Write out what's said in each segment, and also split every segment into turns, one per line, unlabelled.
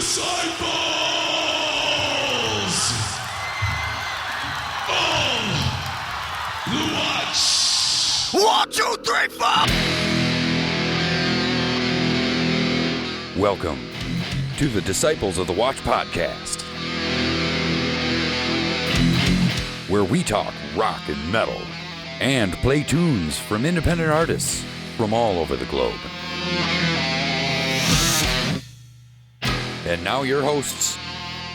disciples of the Watch.
1, 2, 3, 4.
Welcome to the Disciples of the Watch podcast, where we talk rock and metal and play tunes from independent artists from all over the globe. And now your hosts,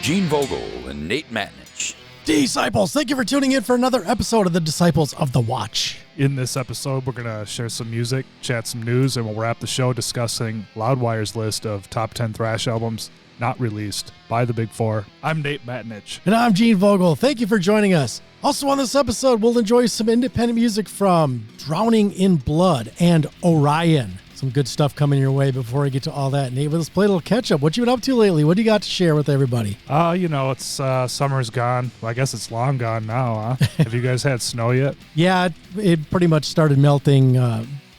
Gene Vogel and Nate Matnich.
Disciples, thank you for tuning in for another episode of the Disciples of the Watch.
In this episode, we're going to share some music, chat some news, and we'll wrap the show discussing Loudwire's list of top 10 thrash albums not released by the Big Four. I'm Nate Matnich.
And I'm Gene Vogel. Thank you for joining us. Also on this episode, we'll enjoy some independent music from Drowning in Blood and Orion. Some good stuff coming your way. Before we get to all that, Nate, let's play a little catch-up. What you been up to lately? What do you got to share with everybody?
It's summer's gone. Well, I guess it's long gone now, huh? Have you guys had snow yet?
Yeah, it pretty much started melting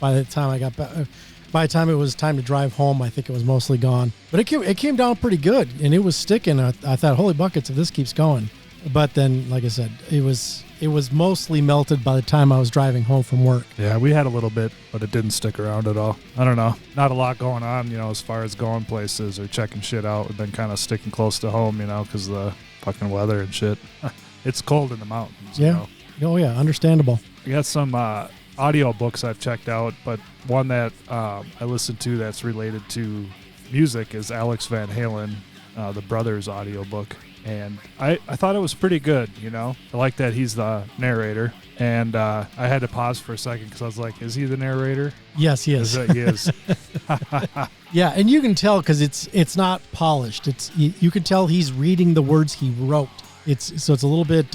by the time I got back. By the time it was time to drive home, I think it was mostly gone. But it came down pretty good, and it was sticking. I thought, holy buckets, if this keeps going. But then, like I said, it was mostly melted by the time I was driving home from work.
Yeah, we had a little bit, but it didn't stick around at all. I don't know. Not a lot going on, as far as going places or checking shit out. We've been kind of sticking close to home, because of the fucking weather and shit. It's cold in the mountains.
Yeah. Oh, yeah. Understandable.
We got some audio books I've checked out, but one that I listened to that's related to music is Alex Van Halen, the Brothers audiobook. And I thought it was pretty good, I like that he's the narrator. And I had to pause for a second because I was like, is he the narrator?
Yes, he is.
He is.
Yeah, and you can tell because it's not polished. You can tell he's reading the words he wrote. It's a little bit,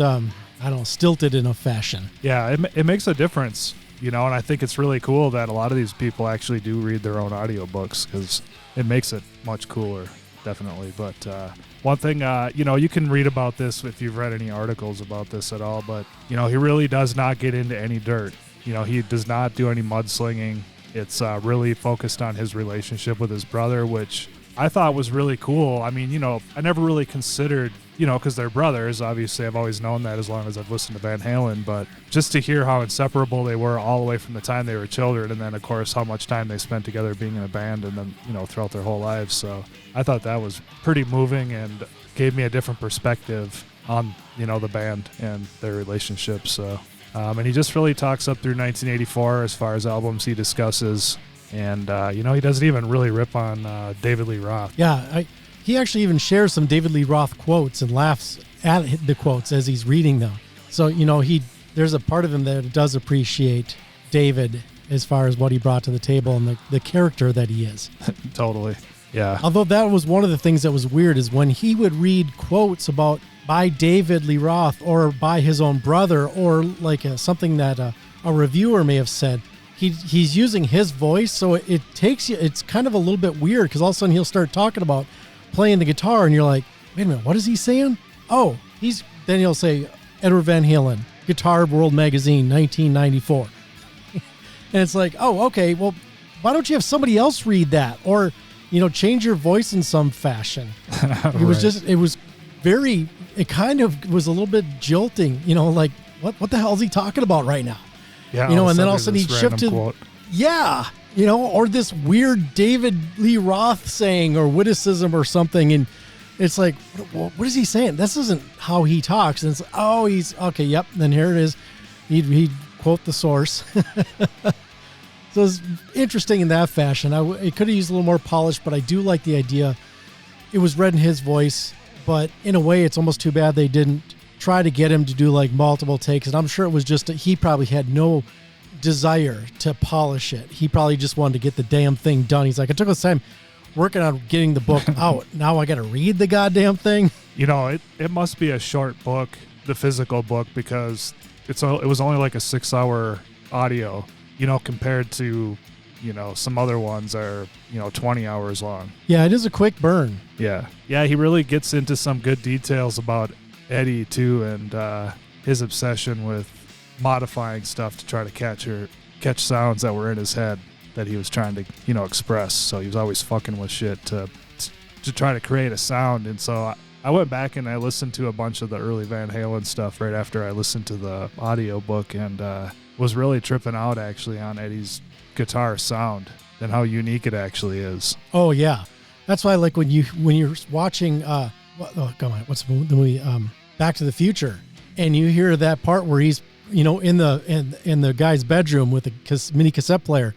stilted in a fashion.
Yeah, it makes a difference, and I think it's really cool that a lot of these people actually do read their own audiobooks because it makes it much cooler, definitely. But one thing, you can read about this if you've read any articles about this at all, but, he really does not get into any dirt. He does not do any mudslinging. It's really focused on his relationship with his brother, which I thought was really cool. I mean, I never really considered, because they're brothers. Obviously, I've always known that as long as I've listened to Van Halen, but just to hear how inseparable they were all the way from the time they were children, and then, of course, how much time they spent together being in a band and then, throughout their whole lives. So I thought that was pretty moving and gave me a different perspective on, the band and their relationship. So, and he just really talks up through 1984 as far as albums he discusses. And, he doesn't even really rip on David Lee Roth.
Yeah, he actually even shares some David Lee Roth quotes and laughs at the quotes as he's reading them. So, there's a part of him that does appreciate David as far as what he brought to the table and the character that he is.
Totally, yeah.
Although that was one of the things that was weird is when he would read quotes by David Lee Roth or by his own brother or like something that a reviewer may have said, he's using his voice, so it's kind of a little bit weird because all of a sudden he'll start talking about playing the guitar and you're like, wait a minute, what is he saying? Oh, then he'll say Edward Van Halen, Guitar World Magazine, 1994. And it's like, oh, okay, well, why don't you have somebody else read that? Or, change your voice in some fashion. It kind of was a little bit jolting, like, what the hell is he talking about right now?
Yeah,
and then all of a sudden he'd shift to, quote. Yeah, or this weird David Lee Roth saying or witticism or something. And it's like, what is he saying? This isn't how he talks. And it's, he's, okay, yep, then here it is. He'd quote the source. So it's interesting in that fashion. It could have used a little more polish, but I do like the idea. It was read in his voice, but in a way it's almost too bad they didn't try to get him to do like multiple takes. And I'm sure it was just he probably had no desire to polish it. He probably just wanted to get the damn thing done. He's like, I took this time working on getting the book out. Now I got to read the goddamn thing.
It must be a short book, the physical book, because it was only like a 6-hour audio, compared to, some other ones are, 20 hours long.
Yeah, it is a quick burn.
Yeah. Yeah, he really gets into some good details about Eddie too, and his obsession with modifying stuff to try to catch sounds that were in his head that he was trying to, express. So he was always fucking with shit to to try to create a sound. And so I went back and I listened to a bunch of the early Van Halen stuff right after I listened to the audio book, and was really tripping out actually on Eddie's guitar sound and how unique it actually is.
Oh yeah, that's why like when you're watching what's the movie Back to the Future, and you hear that part where he's in the guy's bedroom with a mini cassette player.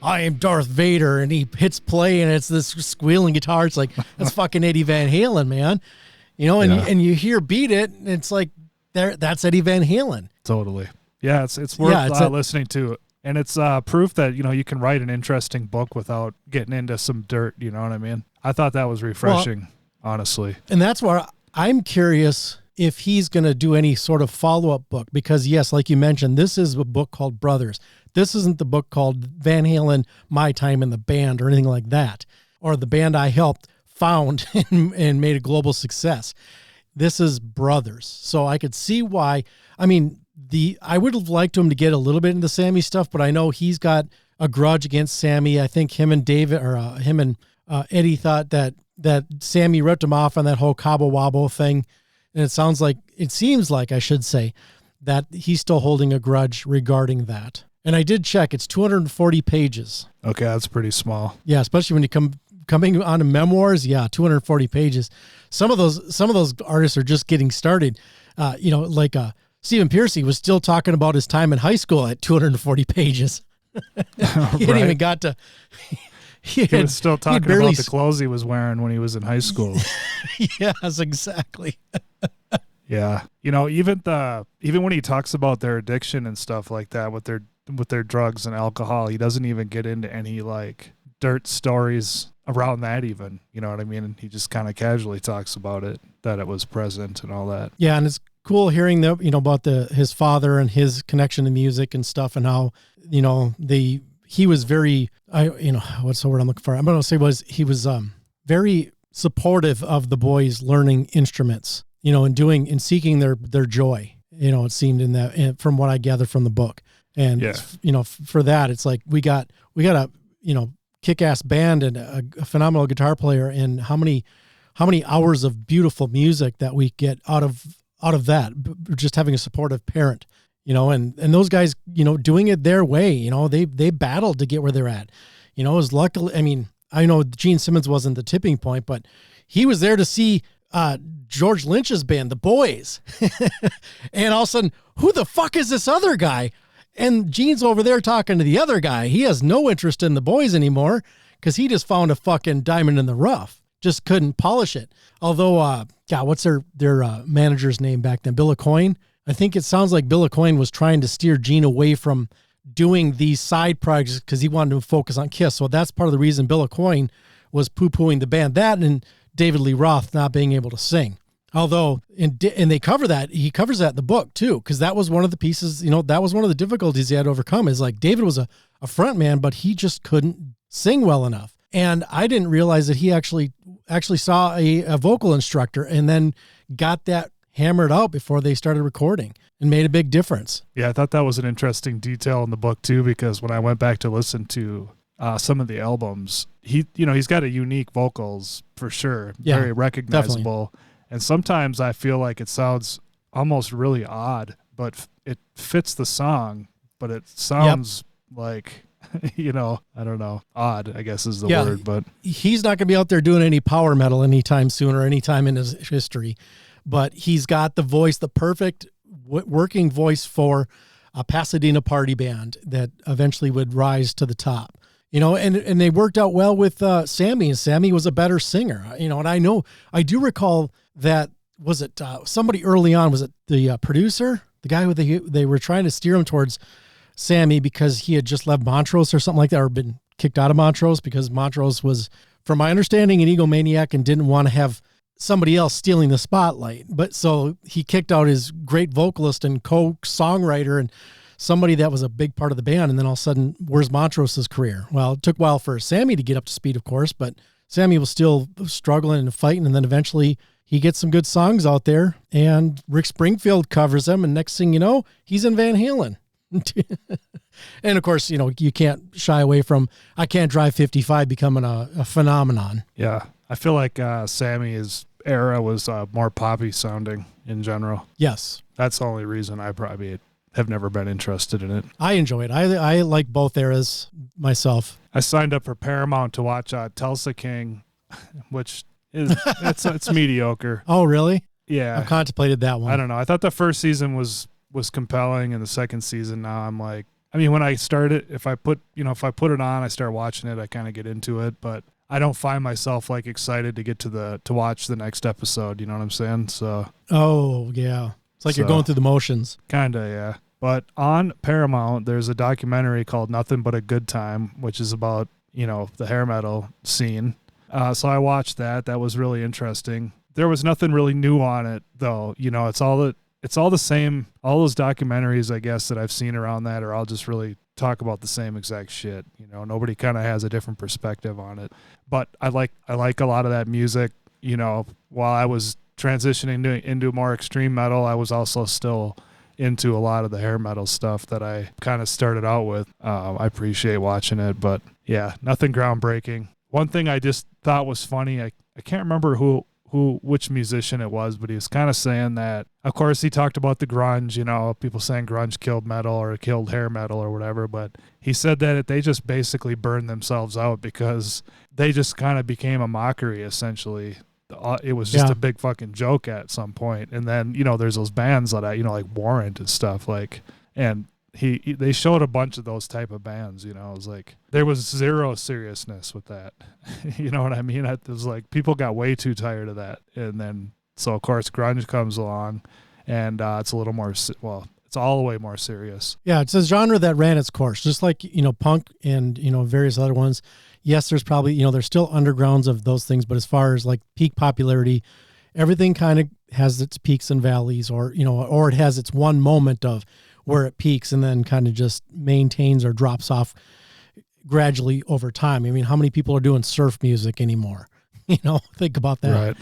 I am Darth Vader, and he hits play, and it's this squealing guitar. It's like, that's fucking Eddie Van Halen, man. And you hear Beat It, and it's like, that's Eddie Van Halen.
Totally. Yeah, it's worth listening to. And it's proof that, you can write an interesting book without getting into some dirt, you know what I mean? I thought that was refreshing, honestly.
And that's where I'm curious if he's going to do any sort of follow-up book, because yes, like you mentioned, this is a book called Brothers. This isn't the book called Van Halen, My Time in the Band, or anything like that, or the band I helped found and made a global success. This is Brothers. So I could see why. I mean, I would have liked him to get a little bit into Sammy stuff, but I know he's got a grudge against Sammy. I think him and Eddie thought that Sammy ripped him off on that whole Cabo Wabo thing. And it seems like I should say that he's still holding a grudge regarding that. And I did check, it's 240 pages.
Okay, that's pretty small.
Yeah, especially when you coming on to memoirs. Yeah, 240 pages. Some of those artists are just getting started. Stephen Pearcy was still talking about his time in high school at 240 pages. He hadn't even got to.
He was still talking about the clothes he was wearing when he was in high school.
Yes, exactly.
Yeah, even when he talks about their addiction and stuff like that with their drugs and alcohol, he doesn't even get into any like dirt stories around that even. You know what I mean? And he just kind of casually talks about it, that it was present and all that.
Yeah, and it's cool hearing about his father and his connection to music and stuff, and how he was very what's the word I'm looking for? I'm going to say he was very supportive of the boys learning instruments, and seeking their joy. It seemed in that, from what I gathered from the book. And for that, it's like we got a kick-ass band and a phenomenal guitar player, and how many hours of beautiful music that we get out of that, just having a supportive parent. And those guys, doing it their way, they battled to get where they're at. It was luckily, I mean, I know Gene Simmons wasn't the tipping point, but he was there to see George Lynch's band, The Boys. And all of a sudden, who the fuck is this other guy? And Gene's over there talking to the other guy. He has no interest in The Boys anymore because he just found a fucking diamond in the rough. Just couldn't polish it. Although, what's their manager's name back then? Bill Aucoin? I think it sounds like Bill Aucoin was trying to steer Gene away from doing these side projects because he wanted to focus on Kiss. So that's part of the reason Bill Aucoin was poo-pooing the band. That and David Lee Roth not being able to sing. Although, and they cover that, he covers that in the book too, because that was one of the pieces, that was one of the difficulties he had to overcome, is like David was a front man, but he just couldn't sing well enough. And I didn't realize that he actually saw a vocal instructor and then got that hammered out before they started recording, and made a big difference.
Yeah, I thought that was an interesting detail in the book too, because when I went back to listen to some of the albums, he's got a unique vocals for sure, very recognizable. Definitely. And sometimes I feel like it sounds almost really odd, but it fits the song, but it sounds like, I don't know, odd, I guess is the word. But
he's not going to be out there doing any power metal anytime soon or anytime in his history. But he's got the voice, the perfect working voice for a Pasadena party band that eventually would rise to the top. And they worked out well with Sammy, and Sammy was a better singer. And I do recall that, was it somebody early on, was it the producer, the guy who they were trying to steer him towards Sammy because he had just left Montrose or something like that, or been kicked out of Montrose because Montrose was, from my understanding, an egomaniac and didn't want to have somebody else stealing the spotlight. But so he kicked out his great vocalist and co-songwriter and somebody that was a big part of the band. And then all of a sudden, where's Montrose's career? Well, it took a while for Sammy to get up to speed, of course, but Sammy was still struggling and fighting. And then eventually he gets some good songs out there, and Rick Springfield covers them. And next thing you know, he's in Van Halen. And of course, you can't shy away from I Can't Drive 55 becoming a phenomenon.
Yeah. I feel like Sammy's era was more poppy sounding in general.
Yes.
That's the only reason I probably have never been interested in it.
I enjoy it. I like both eras myself.
I signed up for Paramount to watch Tulsa King, which is it's mediocre.
Oh, really?
Yeah.
I've contemplated that one.
I don't know. I thought the first season was compelling, and the second season now I'm like, I mean, when I start it, if I put it on, I start watching it, I kind of get into it, but I don't find myself like excited to get to watch the next episode. You know what I'm saying? So.
Oh yeah, it's like you're going through the motions.
Kinda, yeah. But on Paramount, there's a documentary called Nothing But a Good Time, which is about the hair metal scene. So I watched that. That was really interesting. There was nothing really new on it, though. It's all the same. All those documentaries, I guess, that I've seen around that are all just really talk about the same exact shit. Nobody kind of has a different perspective on it. But I like a lot of that music. While I was transitioning into more extreme metal, I was also still into a lot of the hair metal stuff that I kind of started out with. I appreciate watching it, but yeah, nothing groundbreaking. One thing I just thought was funny, I can't remember which musician it was, but he was kind of saying that, of course, he talked about the grunge, people saying grunge killed metal or killed hair metal or whatever, but he said that they just basically burned themselves out because they just kind of became a mockery, essentially. It was just a big fucking joke at some point. And then, there's those bands that like Warrant and stuff, and they showed a bunch of those type of bands, it was like there was zero seriousness with that. You know what I mean? It was like people got way too tired of that. And then, so of course grunge comes along, and it's a little more, it's all the way more serious.
Yeah, it's a genre that ran its course, just like, punk and, various other ones. Yes, there's probably, there's still undergrounds of those things, but as far as like peak popularity, everything kind of has its peaks and valleys, or it has its one moment of where it peaks and then kind of just maintains or drops off gradually over time. I mean, how many people are doing surf music anymore? Think about that.
Right.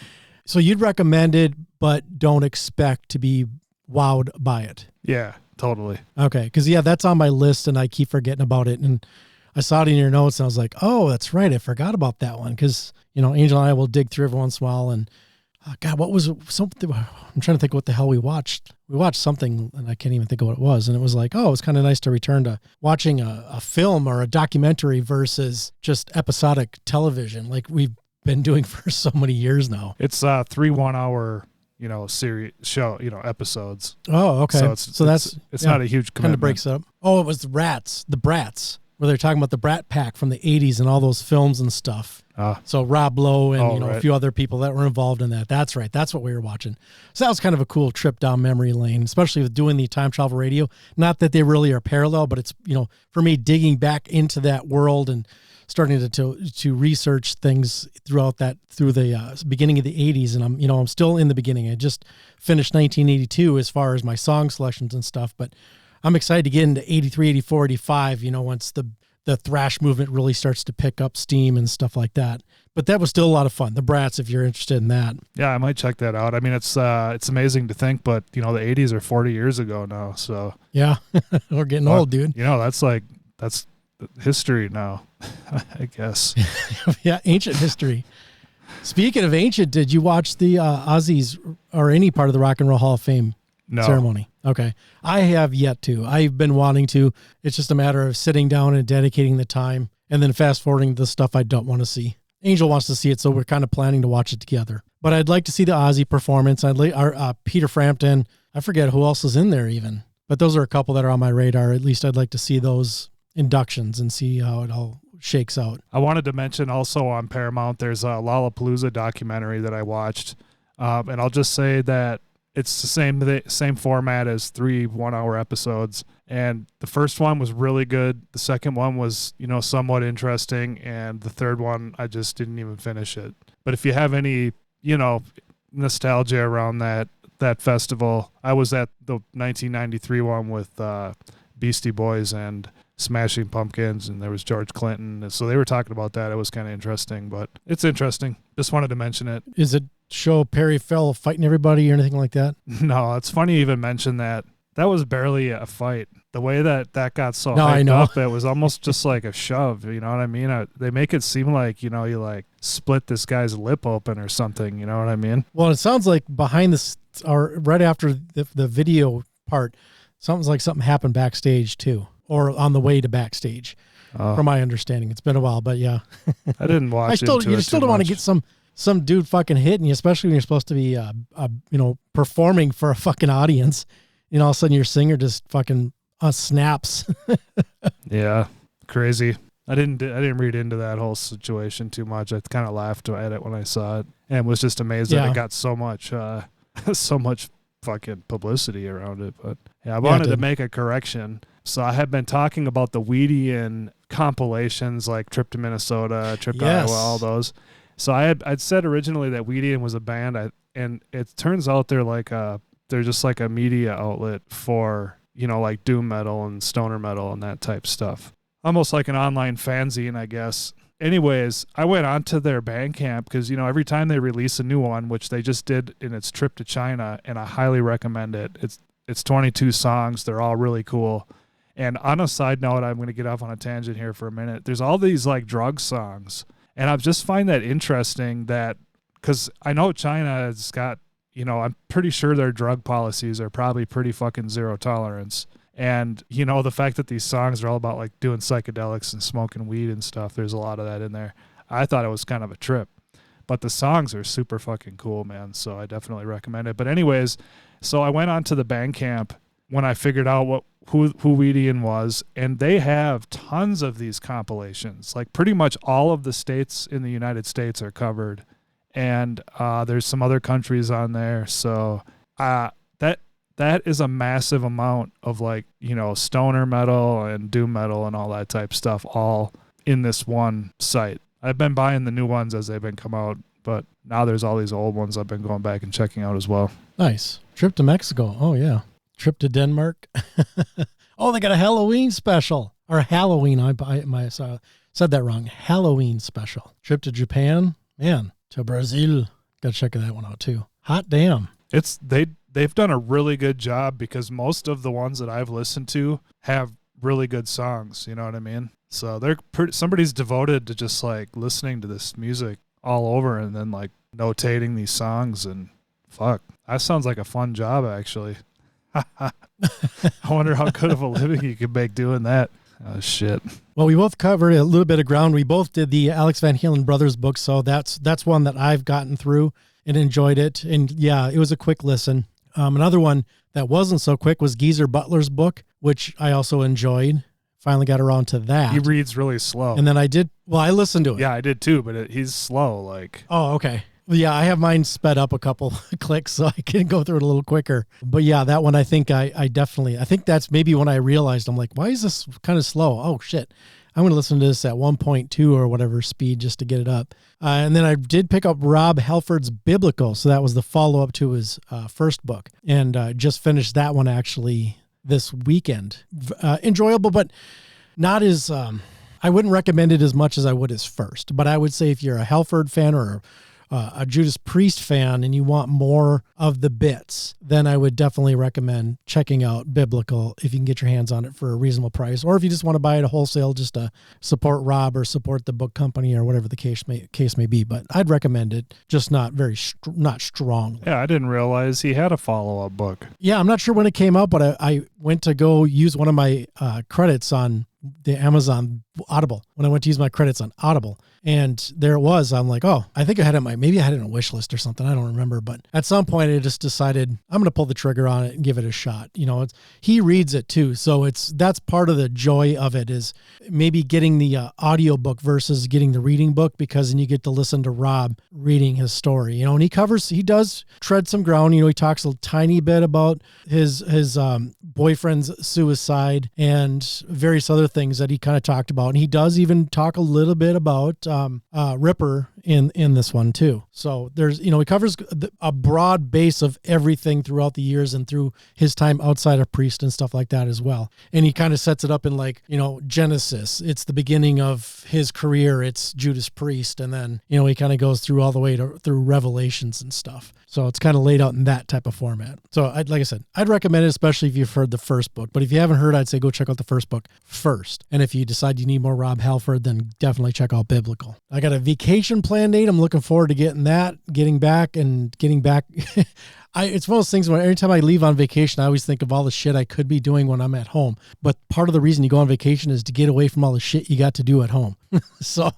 So you'd recommend it, but don't expect to be wowed by it.
Yeah, totally.
Okay. Cause that's on my list and I keep forgetting about it. And I saw it in your notes and I was like, oh, that's right. I forgot about that one. Cause Angel and I will dig through every once in a while, and God, what was something? I'm trying to think what the hell we watched. We watched something and I can't even think of what it was. And it was like, oh, it's kind of nice to return to watching a film or a documentary versus just episodic television like we've been doing for so many years now.
It's 3 1-hour, series show, episodes.
Oh, okay.
So it's not a huge commitment.
Kind of breaks it up. Oh, it was the Brats, where they're talking about the Brat Pack from the 80s and all those films and stuff. So Rob Lowe and a few other people that were involved in that. That's right. That's what we were watching. So that was kind of a cool trip down memory lane, especially with doing the time travel radio. Not that they really are parallel, but it's, for me, digging back into that world and starting to research things through the beginning of the 80s. And I'm still in the beginning. I just finished 1982 as far as my song selections and stuff, but I'm excited to get into 83, 84, 85, once the thrash movement really starts to pick up steam and stuff like that. But that was still a lot of fun. The Brats, if you're interested in that.
Yeah, I might check that out. I mean, it's amazing to think, but the 80s are 40 years ago now. So
yeah, we're getting old, dude.
That's history now, I guess.
Yeah, ancient history. Speaking of ancient, did you watch the Aussies or any part of the Rock and Roll Hall of Fame ceremony? Okay. I have yet to. I've been wanting to. It's just a matter of sitting down and dedicating the time and then fast forwarding the stuff I don't want to see. Angel wants to see it, so we're kind of planning to watch it together. But I'd like to see the Ozzy performance. Peter Frampton. I forget who else is in there even. But those are a couple that are on my radar. At least I'd like to see those inductions and see how it all shakes out.
I wanted to mention also on Paramount, there's a Lollapalooza documentary that I watched. And I'll just say that it's the same format as 3 1-hour episodes. And the first one was really good. The second one was, somewhat interesting. And the third one, I just didn't even finish it. But if you have any, nostalgia around that festival, I was at the 1993 one with Beastie Boys and Smashing Pumpkins, and there was George Clinton. So they were talking about that. It was kind of interesting, but it's interesting. Just wanted to mention it.
Is it show Perry Farrell fighting everybody or anything like that?
No, it's funny you even mention that. That was barely a fight. The way that got so
No, I
hyped
know.
up, it was almost just like a shove. You know what I mean? They make it seem like, you know, you like split this guy's lip open or something. You know what I mean?
Well, it sounds like behind this, or right after the video part, something's like something happened backstage too, or on the way to backstage. From my understanding, it's been a while, but yeah.
I didn't watch.
You still don't want to get some dude fucking hitting you, especially when you're supposed to be, performing for a fucking audience. You know, all of a sudden your singer just fucking snaps.
Yeah, crazy. I didn't read into that whole situation too much. I kind of laughed at it when I saw it, and was just amazed that it got so much fucking publicity around it. But yeah, I wanted to make a correction. So I had been talking about the Weedian compilations, like Trip to Minnesota, Trip to Iowa, all those. So I'd said originally that Weedian was a band, and it turns out they're just like a media outlet for, you know, like doom metal and stoner metal and that type stuff. Almost like an online fanzine, I guess. Anyways, I went onto their Bandcamp because, you know, every time they release a new one, which they just did in its trip to China, and I highly recommend it. It's 22 songs. They're all really cool. And on a side note, I'm going to get off on a tangent here for a minute. There's all these like drug songs. And I just find that interesting that, because I know China has got, you know, I'm pretty sure their drug policies are probably pretty fucking zero tolerance. And, you know, the fact that these songs are all about like doing psychedelics and smoking weed and stuff, there's a lot of that in there. I thought it was kind of a trip. But the songs are super fucking cool, man. So I definitely recommend it. But anyways, so I went on to the Bandcamp when I figured out who Weedian was, and they have tons of these compilations. Like pretty much all of the states in the United States are covered, and there's some other countries on there. So that is a massive amount of, like, you know, stoner metal and doom metal and all that type stuff all in this one site. I've been buying the new ones as they've been come out, but now there's all these old ones I've been going back and checking out as well.
Nice. Trip to Mexico. Oh, yeah. Trip to Denmark. Oh, they got a Halloween special. Or Halloween. I said that wrong. Halloween special. Trip to Japan. Man, to Brazil. Got to check that one out, too. Hot damn.
They've done a really good job, because most of the ones that I've listened to have really good songs. You know what I mean? So somebody's devoted to just like listening to this music all over and then like notating these songs, and fuck, that sounds like a fun job, actually. I wonder how good of a living you could make doing that. Oh, shit.
Well, we both covered a little bit of ground. We both did the Alex Van Halen Brothers book, so that's one that I've gotten through and enjoyed it. And yeah, it was a quick listen. Another one that wasn't so quick was Geezer Butler's book, which I also enjoyed. Finally got around to that.
He reads really slow.
And then I listened to it.
Yeah, I did too, but he's slow. Like,
oh, okay. Yeah, I have mine sped up a couple clicks so I can go through it a little quicker. But yeah, that one I think I think that's maybe when I realized, I'm like, why is this kind of slow? Oh, shit. I'm going to listen to this at 1.2 or whatever speed just to get it up. And then I did pick up Rob Halford's Biblical. So that was the follow-up to his first book. And just finished that one actually this weekend. Enjoyable, but not as... I wouldn't recommend it as much as I would his first. But I would say if you're a Halford fan or a Judas Priest fan and you want more of the bits, then I would definitely recommend checking out Biblical if you can get your hands on it for a reasonable price, or if you just want to buy it at wholesale just to support Rob or support the book company or whatever the case may be. But I'd recommend it, just not strongly.
Yeah, I didn't realize he had a follow-up book.
Yeah, I'm not sure when it came out, but I went to go use one of my credits on the Amazon Audible, when I went to use my credits on Audible. And there it was. I'm like, oh, I think I had it maybe I had it on a wish list or something. I don't remember. But at some point I just decided I'm going to pull the trigger on it and give it a shot. You know, he reads it too. So that's part of the joy of it, is maybe getting the audio book versus getting the reading book, because then you get to listen to Rob reading his story, you know, and he does tread some ground. You know, he talks a tiny bit about his boyfriend's suicide and various other things that he kind of talked about. And he does even talk a little bit about Ripper in this one too. So there's, he covers a broad base of everything throughout the years and through his time outside of Priest and stuff like that as well. And he kind of sets it up in like, Genesis. It's the beginning of his career. It's Judas Priest. And then, he kind of goes through all the way through Revelations and stuff. So it's kind of laid out in that type of format. So like I said, I'd recommend it, especially if you've heard the first book. But if you haven't heard, I'd say go check out the first book first. And if you decide you need more Rob Halford, then definitely check out Biblical. I got a vacation plan, Nate. I'm looking forward to getting back. It's one of those things where every time I leave on vacation, I always think of all the shit I could be doing when I'm at home. But part of the reason you go on vacation is to get away from all the shit you got to do at home. So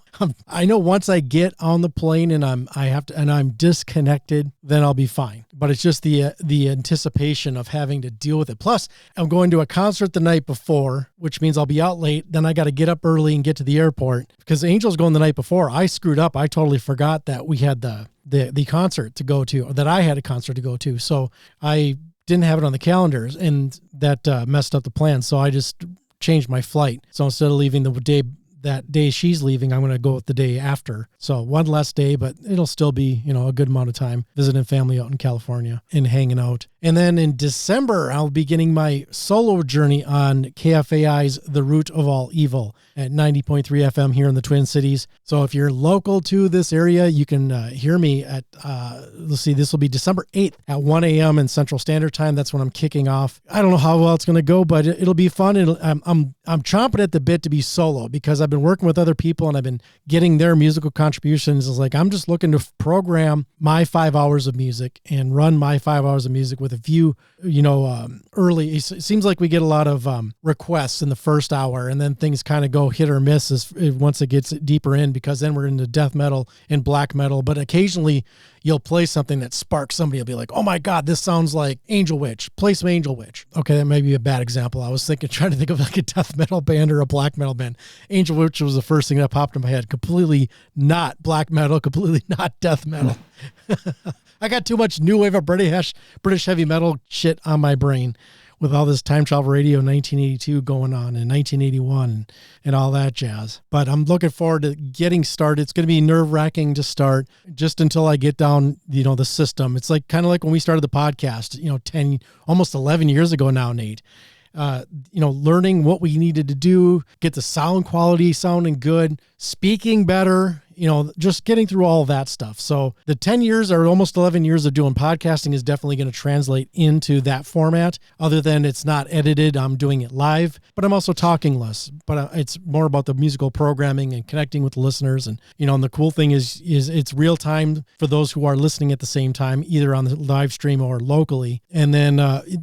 I know once I get on the plane and I'm disconnected, then I'll be fine. But it's just the anticipation of having to deal with it. Plus, I'm going to a concert the night before, which means I'll be out late. Then I got to get up early and get to the airport because Angel's going the night before. I screwed up. I totally forgot that we had the concert to go to, or that I had a concert to go to. So I didn't have it on the calendars, and that messed up the plan. So I just changed my flight. So instead of leaving that day she's leaving, I'm going to go with the day after. So one less day, but it'll still be, a good amount of time visiting family out in California and hanging out. And then in December, I'll be getting my solo journey on KFAI's The Root of All Evil at 90.3 FM here in the Twin Cities. So if you're local to this area, you can hear me at, this will be December 8th at 1 a.m. in Central Standard Time. That's when I'm kicking off. I don't know how well it's going to go, but it'll be fun. I'm chomping at the bit to be solo because I've been working with other people and I've been getting their musical contributions. It's like I'm just looking to program my 5 hours of music and run my 5 hours of music with a few, early. It seems like we get a lot of requests in the first hour, and then things kind of go hit or miss once it gets deeper in, because then we're into death metal and black metal. But occasionally you'll play something that sparks somebody. Will be like, oh my God, this sounds like Angel Witch. Play some Angel Witch. Okay, that may be a bad example. I was trying to think of like a death metal band or a black metal band. Angel Witch was the first thing that popped in my head. Completely not black metal, completely not death metal. I got too much new wave of British heavy metal shit on my brain with all this Time Travel Radio 1982 going on and 1981 and all that jazz. But I'm looking forward to getting started. It's going to be nerve-wracking to start just until I get down, the system. It's like kind of like when we started the podcast, almost 11 years ago now, Nate. Learning what we needed to do, get the sound quality sounding good, speaking better, just getting through all of that stuff. So the 10 years or almost 11 years of doing podcasting is definitely going to translate into that format. Other than it's not edited, I'm doing it live, but I'm also talking less. But it's more about the musical programming and connecting with the listeners. And, and the cool thing is it's real time for those who are listening at the same time, either on the live stream or locally. And then,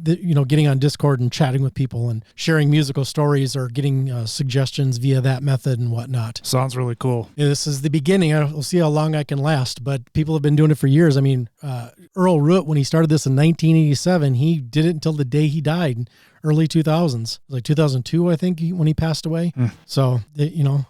getting on Discord and chatting with people and sharing musical stories or getting suggestions via that method and whatnot.
Sounds really cool.
Yeah, this is the beginning. We'll see how long I can last, but people have been doing it for years. I mean, Earl Root, when he started this in 1987, he did it until the day he died in early 2000s, like 2002, I think, when he passed away. So,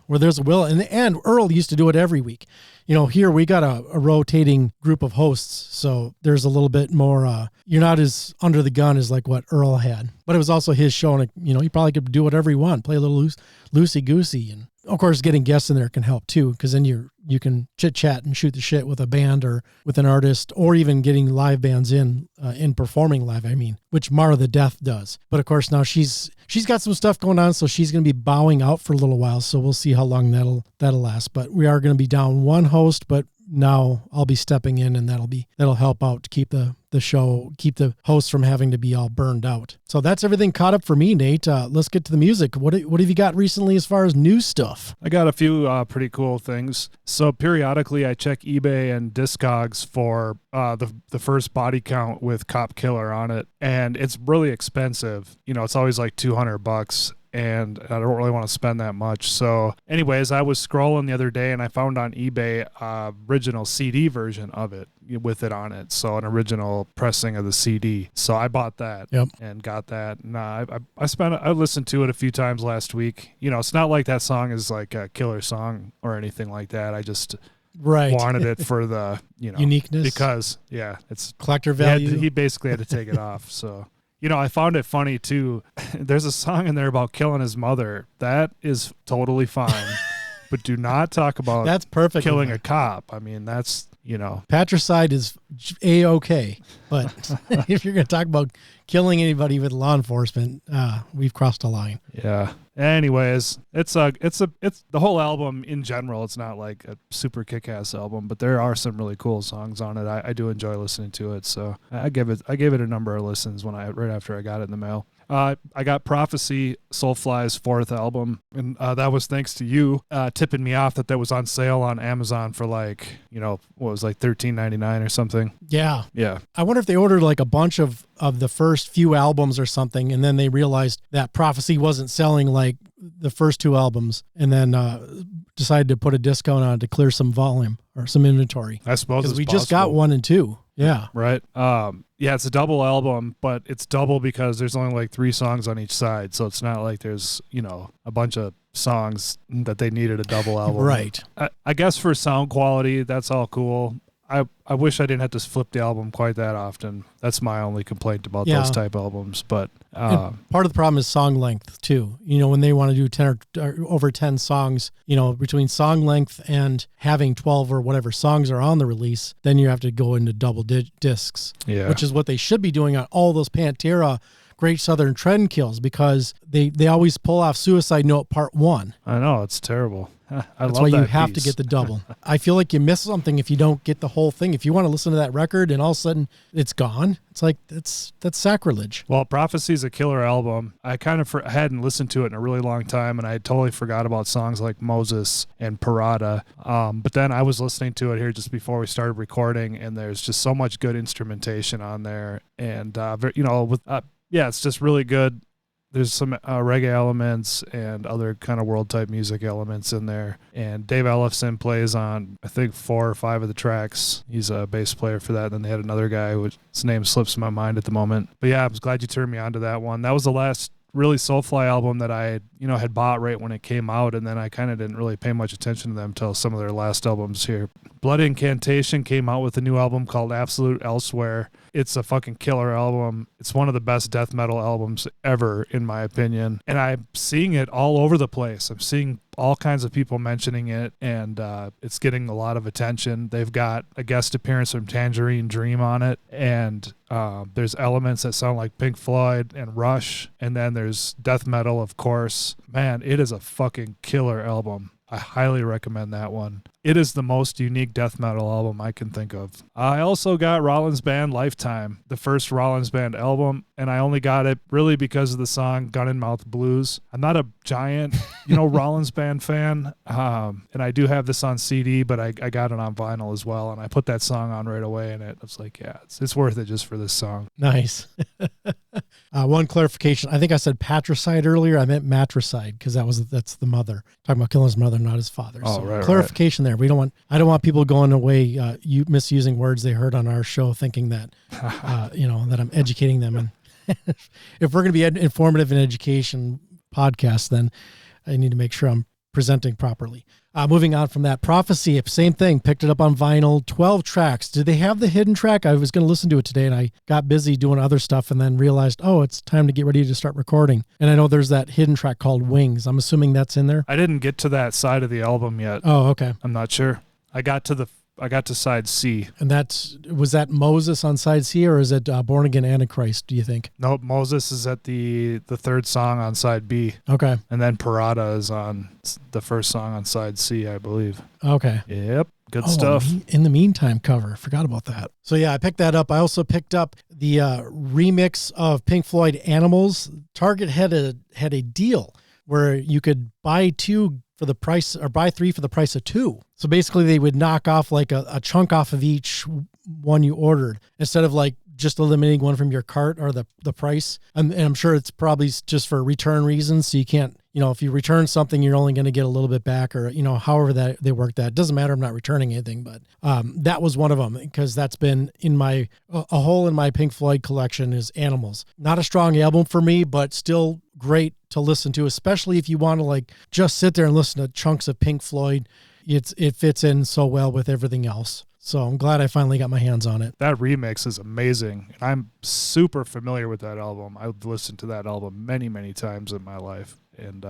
where there's a will, and Earl used to do it every week. Here we got a rotating group of hosts, so there's a little bit more, you're not as under the gun as like what Earl had, but it was also his show, and he probably could do whatever he wanted, play a little loosey-goosey, and of course getting guests in there can help too, because then you can chit-chat and shoot the shit with a band or with an artist, or even getting live bands in performing live, which Mara the Death does. But of course now she's got some stuff going on, so she's going to be bowing out for a little while, so we'll see how long that'll last. But we are going to be down one host, but now I'll be stepping in, and that'll help out to keep the the hosts from having to be all burned out. So that's everything caught up for me, Nate. Let's get to the music. What have you got recently as far as new stuff?
I got a few pretty cool things. So periodically I check eBay and Discogs for the first body count with Cop Killer on it, and it's really expensive. It's always like $200. And I don't really want to spend that much. So anyways, I was scrolling the other day and I found on eBay original CD version of it with it on it. So an original pressing of the CD. So I bought that and got that. And I listened to it a few times last week. It's not like that song is like a killer song or anything like that. I just wanted it for the,
uniqueness,
because it's
collector value.
He basically had to take it off. So. I found it funny, too. There's a song in there about killing his mother. That is totally fine. but do not talk about
That's perfect.
killing a cop. I mean, that's, you know.
Patricide is A-okay. But if you're going to talk about killing anybody with law enforcement, we've crossed a line.
Yeah. Anyways, it's the whole album in general. It's not like a super kick-ass album, but there are some really cool songs on it. I do enjoy listening to it, so I gave it a number of listens right after I got it in the mail. I got Prophecy, Soulfly's 4th album, and that was thanks to you tipping me off that was on sale on Amazon for like, you know, what was like $13.99 or something.
Yeah.
Yeah.
I wonder if they ordered like a bunch of the first few albums or something, and then they realized that Prophecy wasn't selling like the first 2 albums, and then decided to put a discount on it to clear some volume or some inventory.
I suppose
because we just got 1 and 2. Yeah.
Right. Yeah, it's a double album, but it's double because there's only like 3 songs on each side. So it's not like there's, you know, a bunch of songs that they needed a double album.
Right.
I guess for sound quality, that's all cool. I wish I didn't have to flip the album quite that often. That's my only complaint about those type albums. But
part of the problem is song length too. You know, when they want to do 10 or over 10 songs, you know, between song length and having 12 or whatever songs are on the release, then you have to go into double discs, which is what they should be doing on all those Pantera Great Southern Trend kills, because they always pull off Suicide Note Part 1.
I know, it's terrible.
That's why you have to get the double. I feel like you miss something if you don't get the whole thing. If you want to listen to that record and all of a sudden it's gone, it's like that's sacrilege.
Well, Prophecy's a killer album. I kind of hadn't listened to it in a really long time, and I totally forgot about songs like Moses and Parada. But then I was listening to it here just before we started recording, and there's just so much good instrumentation on there, and you know, with it's just really good. There's some reggae elements and other kind of world type music elements in there. And Dave Ellefson plays on, I think, 4 or 5 of the tracks. He's a bass player for that. And then they had another guy whose name slips my mind at the moment. But yeah, I was glad you turned me on to that one. That was the last really Soulfly album that I had bought right when it came out, and then I kind of didn't really pay much attention to them until some of their last albums here. Blood Incantation came out with a new album called Absolute Elsewhere. It's a fucking killer album. It's one of the best death metal albums ever, in my opinion. And I'm seeing it all over the place. I'm seeing all kinds of people mentioning it, and it's getting a lot of attention. They've got a guest appearance from Tangerine Dream on it, and there's elements that sound like Pink Floyd and Rush, and then there's death metal, of course. Man, it is a fucking killer album. I highly recommend that one. It is the most unique death metal album I can think of. I also got Rollins Band Lifetime, the first Rollins Band album, and I only got it really because of the song Gun and Mouth Blues. I'm not a giant, Rollins Band fan, and I do have this on CD, but I got it on vinyl as well, and I put that song on right away, and it was like, yeah, it's worth it just for this song.
Nice. One clarification. I think I said patricide earlier. I meant matricide because that's the mother. Talking about killing his mother, not his father.
Oh,
so
right,
clarification there. I don't want people going away misusing words they heard on our show, thinking that that I'm educating them. And if we're going to be informative and education podcast, then I need to make sure I'm presenting properly. Moving on from that, Prophecy, same thing, picked it up on vinyl, 12 tracks. Did they have the hidden track? I was going to listen to it today, and I got busy doing other stuff and then realized, it's time to get ready to start recording. And I know there's that hidden track called Wings. I'm assuming that's in there?
I didn't get to that side of the album yet.
Oh, okay.
I'm not sure. I got to side C.
And was that Moses on side C, or is it Born Again Antichrist, do you think?
No, Moses is at the third song on side B.
Okay.
And then Parada is on the first song on side C, I believe.
Okay.
Yep. Good stuff.
In the Meantime cover. Forgot about that. So yeah, I picked that up. I also picked up the remix of Pink Floyd Animals. Target had a deal where you could buy 2 for the price, or buy 3 for the price of 2. So basically they would knock off like a chunk off of each one you ordered, instead of like just eliminating one from your cart or the price. And I'm sure it's probably just for return reasons. So you can't, if you return something, you're only going to get a little bit back, or, however that they work that. It doesn't matter. I'm not returning anything, but that was one of them, because that's been in a hole in my Pink Floyd collection is Animals. Not a strong album for me, but still great to listen to, especially if you want to like just sit there and listen to chunks of Pink Floyd. It fits in so well with everything else. So I'm glad I finally got my hands on it.
That remix is amazing. I'm super familiar with that album. I've listened to that album many, many times in my life. And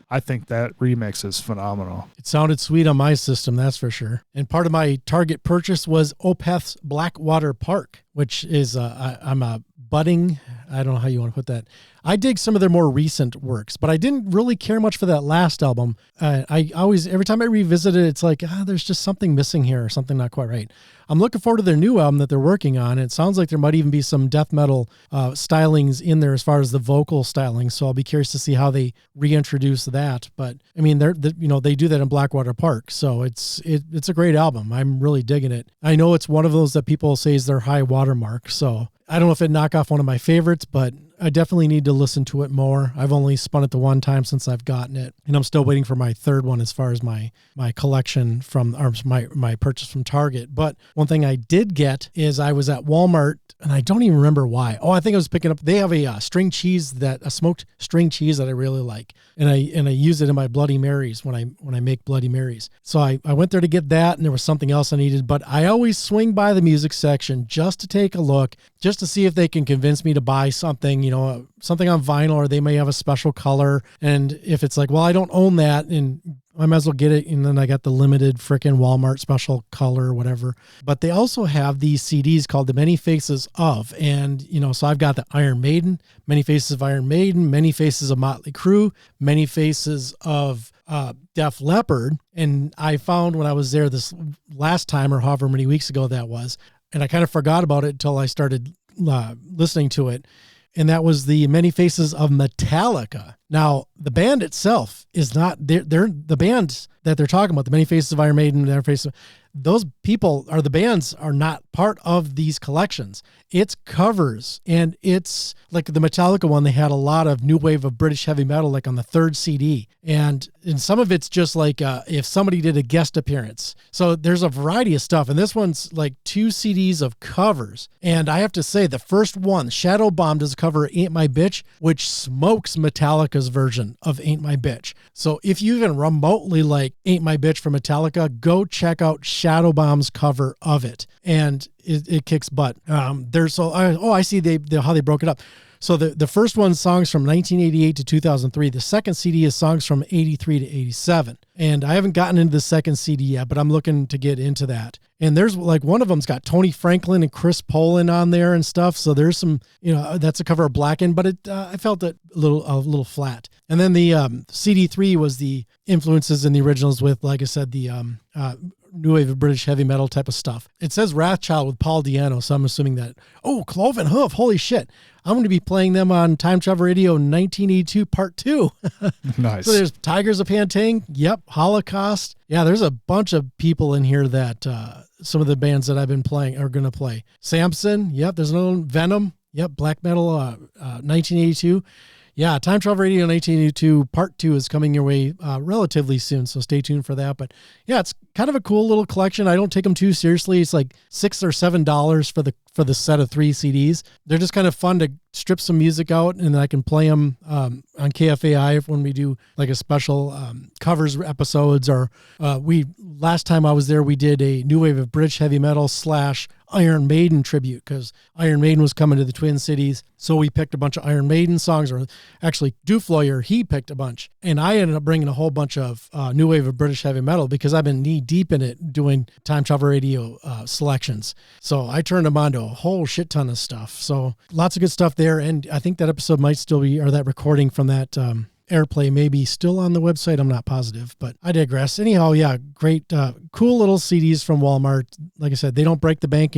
I think that remix is phenomenal.
It sounded sweet on my system, that's for sure. And part of my Target purchase was Opeth's Blackwater Park, which is, I'm a budding, I don't know how you want to put that. I dig some of their more recent works, but I didn't really care much for that last album. I always, every time I revisit it, it's like, there's just something missing here or something not quite right. I'm looking forward to their new album that they're working on. It sounds like there might even be some death metal stylings in there as far as the vocal styling. So I'll be curious to see how they reintroduce that. But I mean, they do that in Blackwater Park. So it's a great album. I'm really digging it. I know it's one of those that people say is their high watermark. So I don't know if it knock off one of my favorites, but I definitely need to listen to it more. I've only spun it the one time since I've gotten it, and I'm still waiting for my third one as far as my collection from, or my purchase from Target. But one thing I did get is I was at Walmart, and I don't even remember why. Oh, I think I was picking up, they have a string cheese, a smoked string cheese that I really like, and I use it in my Bloody Marys when I make Bloody Marys. So I went there to get that, and there was something else I needed, but I always swing by the music section just to take a look, just to see if they can convince me to buy something, something on vinyl, or they may have a special color. And if it's like, well, I don't own that, and I might as well get it. And then I got the limited frickin' Walmart special color or whatever. But they also have these CDs called The Many Faces of. And, so I've got the Iron Maiden, Many Faces of Iron Maiden, Many Faces of Motley Crue, Many Faces of Def Leppard. And I found when I was there this last time, or however many weeks ago that was, and I kind of forgot about it until I started listening to it. And that was the Many Faces of Metallica. Now, the band itself is not, they're the bands that they're talking about, the Many Faces of Iron Maiden, those people the bands are not part of these collections. It's covers, and it's like the Metallica one. They had a lot of new wave of British heavy metal, like on the third CD. And some of it's just like if somebody did a guest appearance. So there's a variety of stuff. And this one's like 2 CDs of covers. And I have to say, the first one, Shadow Bomb, does a cover Ain't My Bitch, which smokes Metallica's version of Ain't My Bitch. So if you even remotely like Ain't My Bitch from Metallica, go check out Shadow Bomb's cover of it. And it kicks butt. I see how they broke it up. So the first one's songs from 1988 to 2003. The second CD is songs from 83 to 87. And I haven't gotten into the second CD yet, but I'm looking to get into that. And there's like one of them's got Tony Franklin and Chris Poland on there and stuff. So there's some, that's a cover of Blackened, but I felt it a little flat. And then the CD3 was the influences in the originals with, like I said, the new wave of British heavy metal type of stuff. It says Wrathchild with Paul Di'Anno, so I'm assuming that, Cloven Hoof, holy shit. I'm going to be playing them on Time Travel Radio 1982 Part 2.
Nice.
So there's Tigers of Pantang, yep, Holocaust. Yeah, there's a bunch of people in here that some of the bands that I've been playing are going to play. Samson, yep, there's another one. Venom, yep, Black Metal 1982. Yeah, Time Travel Radio 1982 Part 2 is coming your way relatively soon, so stay tuned for that. But yeah, it's kind of a cool little collection. I don't take them too seriously. It's like $6 or $7 for the set of 3 CDs. They're just kind of fun to strip some music out, and then I can play them on KFAI when we do like a special covers episodes. Or last time I was there, we did a new wave of British heavy metal / Iron Maiden tribute, because Iron Maiden was coming to the Twin Cities. So we picked a bunch of Iron Maiden songs, or actually Dufloyer, he picked a bunch. And I ended up bringing a whole bunch of new wave of British heavy metal because I've been knee deep in it doing Time Travel Radio selections. So I turned them on to a whole shit ton of stuff. So lots of good stuff there. And I think that episode might still be, or that recording from that airplay may be still on the website. I'm not positive, but I digress. Anyhow, yeah, great, cool little CDs from Walmart. Like I said, they don't break the bank,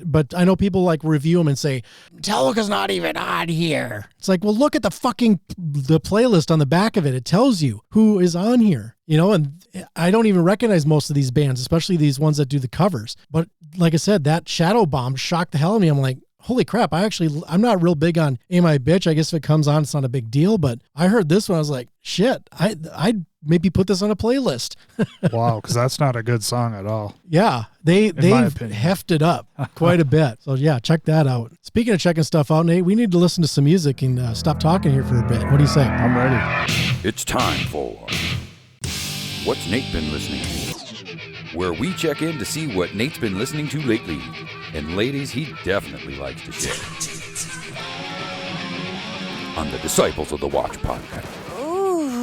but I know people like review them and say, Metallica's not even on here. It's like, well, look at the playlist on the back of it. It tells you who is on here, and I don't even recognize most of these bands, especially these ones that do the covers. But like I said, that Shadow Bomb shocked the hell out of me. I'm like, holy crap, I'm not real big on Ain't My Bitch. I guess if it comes on, it's not a big deal. But I heard this one, I was like, shit, I'd maybe put this on a playlist.
Wow, because that's not a good song at all.
Yeah, they've hefted up quite a bit. So yeah, check that out. Speaking of checking stuff out, Nate, we need to listen to some music and stop talking here for a bit. What do you say?
I'm ready.
It's time for What's Nate Been Listening To? Where we check in to see what Nate's been listening to lately. And ladies, he definitely likes to share. On the Disciples of the Watch podcast.
Ooh.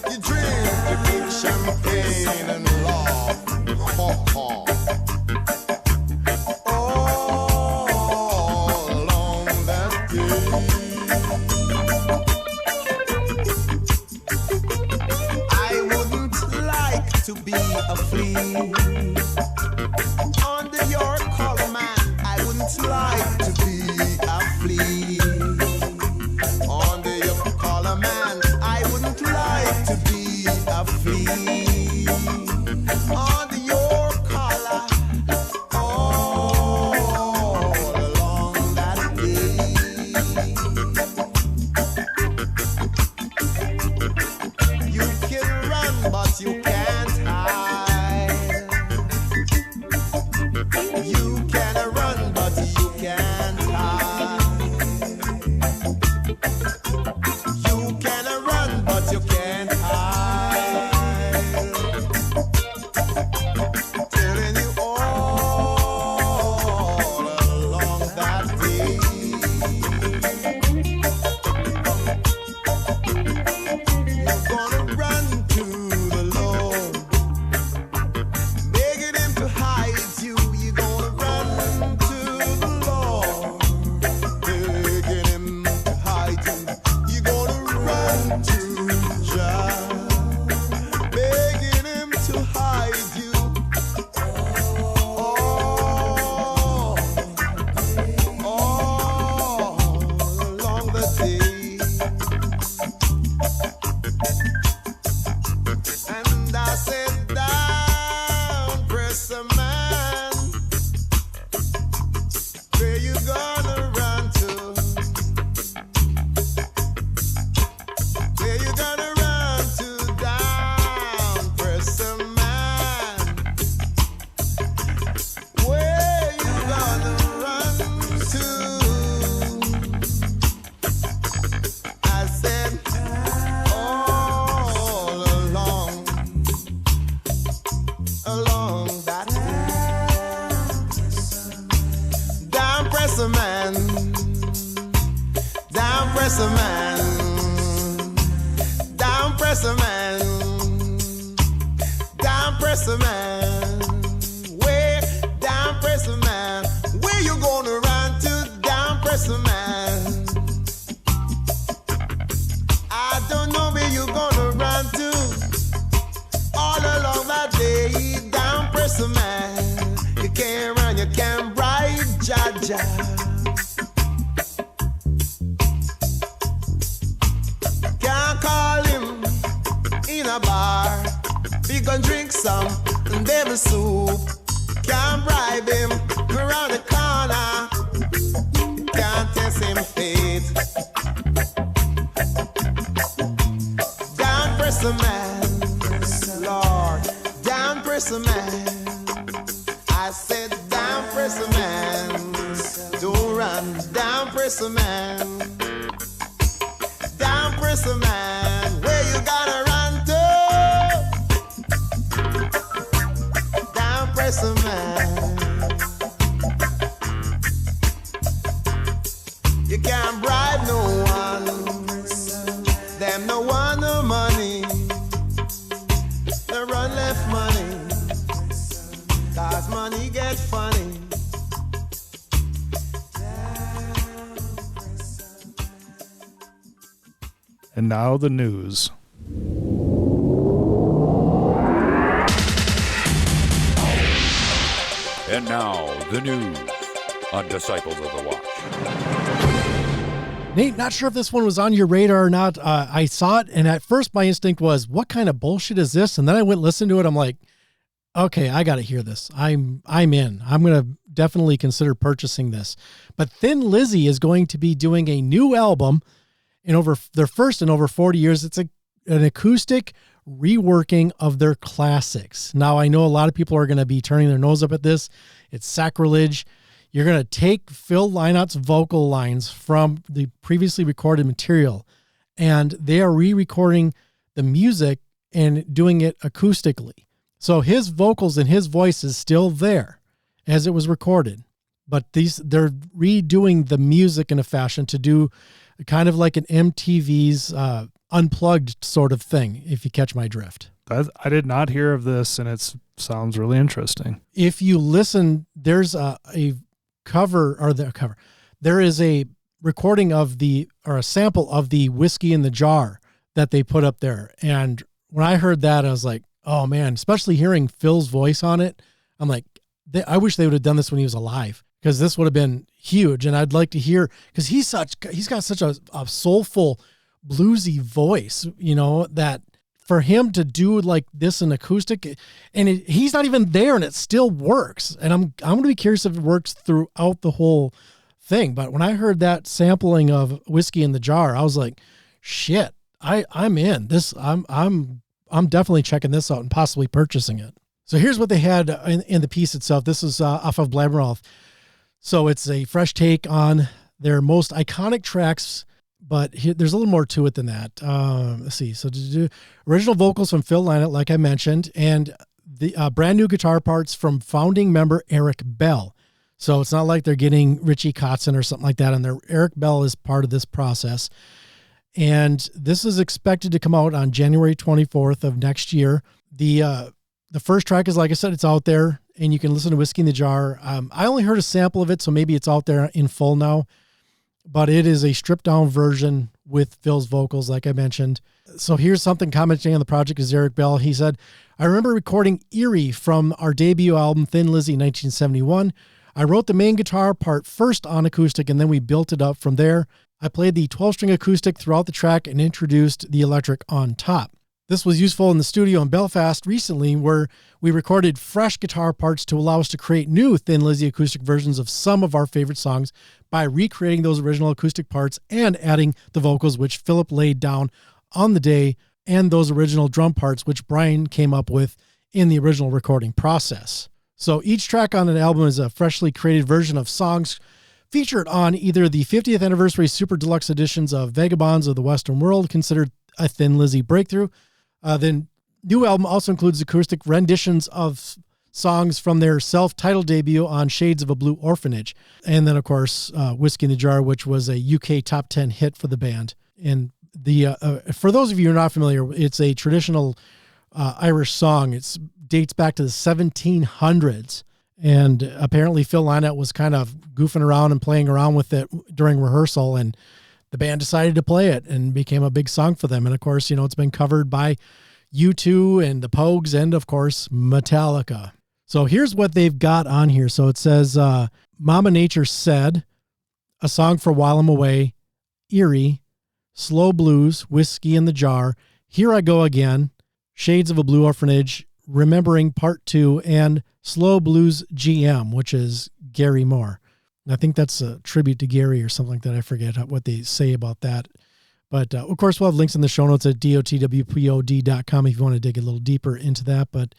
You drink champagne and laugh. All along that day, I wouldn't like to be a flea under your collar, man. I wouldn't like to be a flea under your collar, man. I wouldn't like to be a flea under your collar all along that day. You can run, but you can't hide. You can run, but you can't hide. You can run, but you can't hide. Telling you all along that day. You're gonna run to the Lord, begging him to hide you. You're gonna run to the Lord, begging him to hide you. You're gonna run to Jah, begging him to hide you. All along the day. And I said, down, press a man. Where you gonna run to? Where you gonna run to? Down, press a man. Where you gonna run to? I said, all along that down press a man, down press a man, down press a man, down press a man. Where down press a man? Where you gonna run to? Down press a man. I don't know where you gonna run to. All along that day, down press a man. You can't run, you can't ride, Jaja. Can't call him in a bar. We gon' drink some devil soup. Can't bribe him around the corner. Can't test him fate. Down press a man, Lord. Down press a man. I said down press a man. Don't run. Down press a man. Down press a man. Where you gotta run to? Down press a man. You can't bribe no one. Them no want no money. They run left money. 'Cause money get funny.
And now the news.
And now, the news on Disciples of the Watch.
Nate, not sure if this one was on your radar or not. I saw it, and at first my instinct was, what kind of bullshit is this? And then I went and listened to it. I'm like, okay, I got to hear this. I'm in. I'm going to definitely consider purchasing this. But Thin Lizzy is going to be doing a new album their first in over 40 years. It's an acoustic reworking of their classics. Now, I know a lot of people are going to be turning their nose up at this. It's sacrilege. You're going to take Phil Lynot's vocal lines from the previously recorded material, and they are re-recording the music and doing it acoustically. So his vocals and his voice is still there as it was recorded, but they're redoing the music in a fashion to do kind of like an MTV's unplugged sort of thing, if you catch my drift.
I did not hear of this, and it sounds really interesting.
If you listen, there's a cover. There is a recording of a sample of the Whiskey in the Jar that they put up there. And when I heard that, I was like, oh man, especially hearing Phil's voice on it. I'm like, I wish they would have done this when he was alive, because this would have been huge. And I'd like to hear, because he's got such a soulful, bluesy voice, that for him to do like this in acoustic, and he's not even there and it still works. And I'm going to be curious if it works throughout the whole thing. But when I heard that sampling of Whiskey in the Jar, I was like, shit, I'm in this. I'm definitely checking this out and possibly purchasing it. So here's what they had in the piece itself. This is off of Blabbermouth. So it's a fresh take on their most iconic tracks, but there's a little more to it than that. Let's see. So original vocals from Phil Lynott, like I mentioned, and the brand new guitar parts from founding member Eric Bell. So it's not like they're getting Richie Kotzen or something like that. And Eric Bell is part of this process. And this is expected to come out on January 24th of next year. The first track is, like I said, it's out there, and you can listen to Whiskey in the Jar. I only heard a sample of it, so maybe it's out there in full now. But it is a stripped-down version with Phil's vocals, like I mentioned. So here's something commenting on the project is Eric Bell. He said, I remember recording Eerie from our debut album, Thin Lizzy, in 1971. I wrote the main guitar part first on acoustic, and then we built it up from there. I played the 12-string acoustic throughout the track and introduced the electric on top. This was useful in the studio in Belfast recently, where we recorded fresh guitar parts to allow us to create new Thin Lizzy acoustic versions of some of our favorite songs by recreating those original acoustic parts and adding the vocals, which Philip laid down on the day, and those original drum parts, which Brian came up with in the original recording process. So each track on an album is a freshly created version of songs featured on either the 50th anniversary super deluxe editions of Vagabonds of the Western World, considered a Thin Lizzy breakthrough. The new album also includes acoustic renditions of songs from their self-titled debut on Shades of a Blue Orphanage. And then, of course, Whiskey in the Jar, which was a UK top 10 hit for the band. And for those of you who are not familiar, it's a traditional Irish song. It dates back to the 1700s. And apparently Phil Lynott was kind of goofing around and playing around with it during rehearsal, and the band decided to play it and became a big song for them. And of course, it's been covered by U2 and the Pogues and of course Metallica. So here's what they've got on here. So it says, Mama Nature Said, a song for While I'm Away, Eerie, Slow Blues, Whiskey in the Jar, Here I Go Again, Shades of a Blue Orphanage, Remembering Part 2, and Slow Blues GM, which is Gary Moore. I think that's a tribute to Gary or something like that. I forget what they say about that. But of course, we'll have links in the show notes at dotwpod.com if you want to dig a little deeper into that. But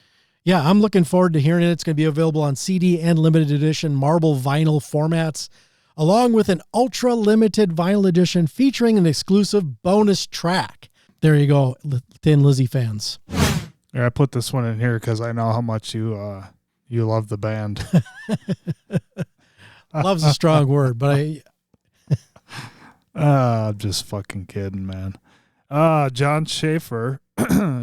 yeah, I'm looking forward to hearing it. It's going to be available on CD and limited edition marble vinyl formats, along with an ultra limited vinyl edition featuring an exclusive bonus track. There you go, Thin Lizzy fans.
I put this one in here because I know how much you love the band.
Love's a strong word, but
I'm just fucking kidding, man. John Schaffer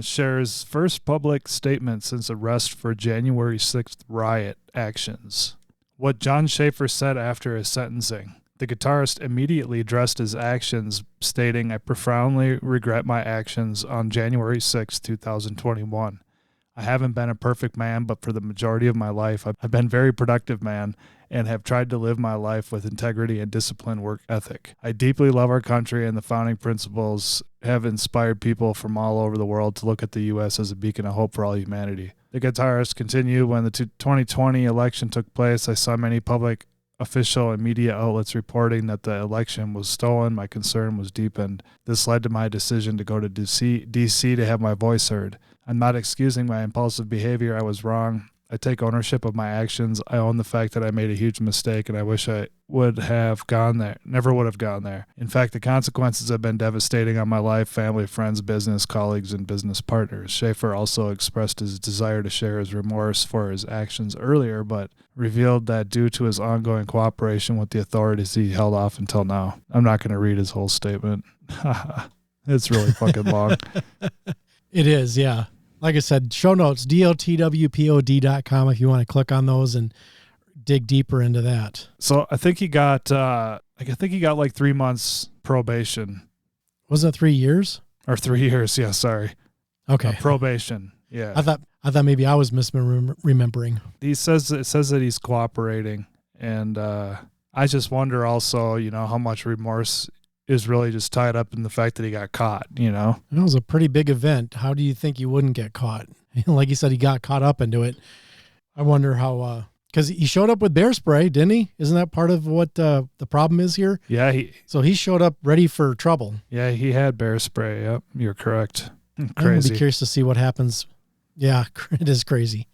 shares first public statement since arrest for January 6th riot actions. What John Schaffer said after his sentencing. The guitarist immediately addressed his actions, stating, I profoundly regret my actions on January 6, 2021. I haven't been a perfect man, but for the majority of my life, I've been a very productive man and have tried to live my life with integrity and disciplined work ethic. I deeply love our country, and the founding principles have inspired people from all over the world to look at the U.S. as a beacon of hope for all humanity. The guitarist continued, when the 2020 election took place, I saw many public, official, and media outlets reporting that the election was stolen. My concern was deepened. This led to my decision to go to DC to have my voice heard. I'm not excusing my impulsive behavior. I was wrong. I take ownership of my actions. I own the fact that I made a huge mistake, and I wish I would have gone there. Never would have gone there. In fact, the consequences have been devastating on my life, family, friends, business, colleagues, and business partners. Schaffer also expressed his desire to share his remorse for his actions earlier, but revealed that due to his ongoing cooperation with the authorities, he held off until now. I'm not going to read his whole statement. It's really fucking long.
It is, yeah. Like I said, show notes, DOTWPOD.com if you want to click on those and dig deeper into that.
So I think he got like 3 months probation.
Wasn't it 3 years?
Or 3 years, yeah, sorry.
Okay.
Probation, yeah.
I thought maybe I was misremembering.
It says that he's cooperating, and I just wonder also, how much remorse is really just tied up in the fact that he got caught, It
was a pretty big event. How do you think you wouldn't get caught? Like you said, he got caught up into it. I wonder how, because he showed up with bear spray, didn't he? Isn't that part of what the problem is here?
Yeah.
So he showed up ready for trouble.
Yeah, he had bear spray. Yep, you're correct.
I'm
Crazy.
going to be curious to see what happens. Yeah, it is crazy.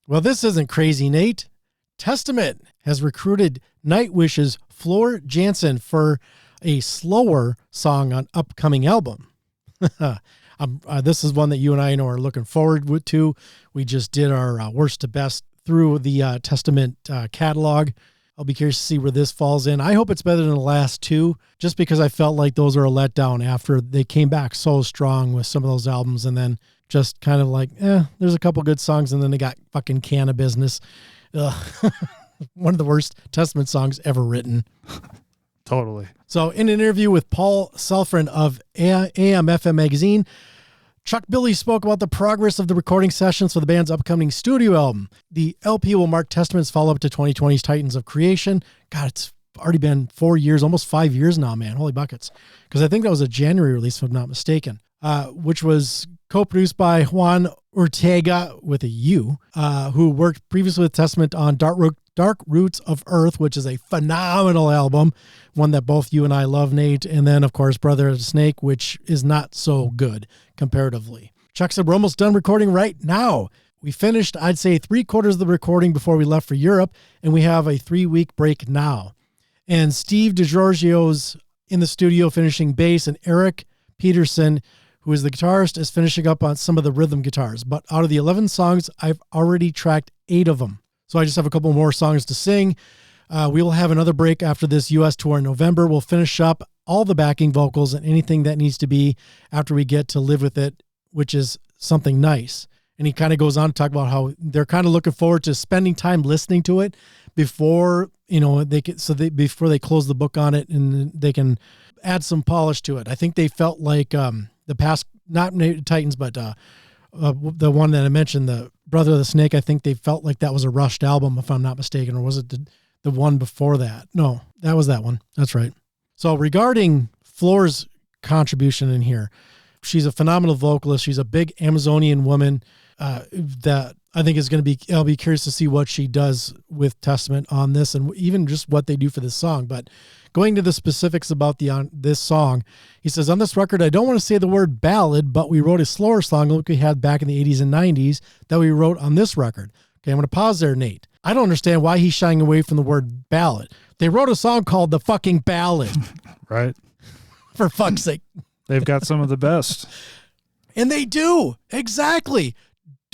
Well, this isn't crazy, Nate. Testament has recruited NIGHTWISH's Floor Jansen for a slower song on upcoming album. This is one that you and I know are looking forward to. We just did our worst to best through the Testament catalog. I'll be curious to see where this falls in. I hope it's better than the last two, just because I felt like those are a letdown after they came back so strong with some of those albums, and then just kind of like, there's a couple good songs, and then they got fucking Can of Business. One of the worst Testament songs ever written.
Totally.
So in an interview with Paul Selfrin of AM/FM magazine, Chuck Billy spoke about the progress of the recording sessions for the band's upcoming studio album. The LP will mark Testament's follow-up to 2020's Titans of Creation. God, it's already been 4 years, almost 5 years now, man. Holy buckets. Because I think that was a January release, if I'm not mistaken, which was co-produced by Juan Ortega with a U, who worked previously with Testament on Dark Roots of Earth, which is a phenomenal album, one that both you and I love, Nate, and then, of course, Brother of the Snake, which is not so good comparatively. Chuck said, we're almost done recording right now. We finished, I'd say, 3/4 of the recording before we left for Europe, and we have a 3-week break now. And Steve DiGiorgio's in the studio finishing bass, and Eric Peterson, who is the guitarist, is finishing up on some of the rhythm guitars. But out of the 11 songs, I've already tracked 8 of them. So I just have a couple more songs to sing. We will have another break after this U.S. tour in November. We'll finish up all the backing vocals and anything that needs to be after we get to Live With It, which is something nice. And he kind of goes on to talk about how they're kind of looking forward to spending time listening to it before, before they close the book on it and they can add some polish to it. I think they felt like the past, not Titans, but the one that I mentioned, the Brother of the Snake, I think they felt like that was a rushed album, if I'm not mistaken, or was it the one before that? No, that was that one. That's right. So regarding Floor's contribution in here, she's a phenomenal vocalist. She's a big Amazonian woman that I think is going to be, I'll be curious to see what she does with Testament on this and even just what they do for this song. But going to the specifics about this song, he says, on this record, I don't want to say the word ballad, but we wrote a slower song like we had back in the 80s and 90s that we wrote on this record. Okay, I'm going to pause there, Nate. I don't understand why he's shying away from the word ballad. They wrote a song called The Fucking Ballad.
Right.
For fuck's sake.
They've got some of the best.
And they do. Exactly.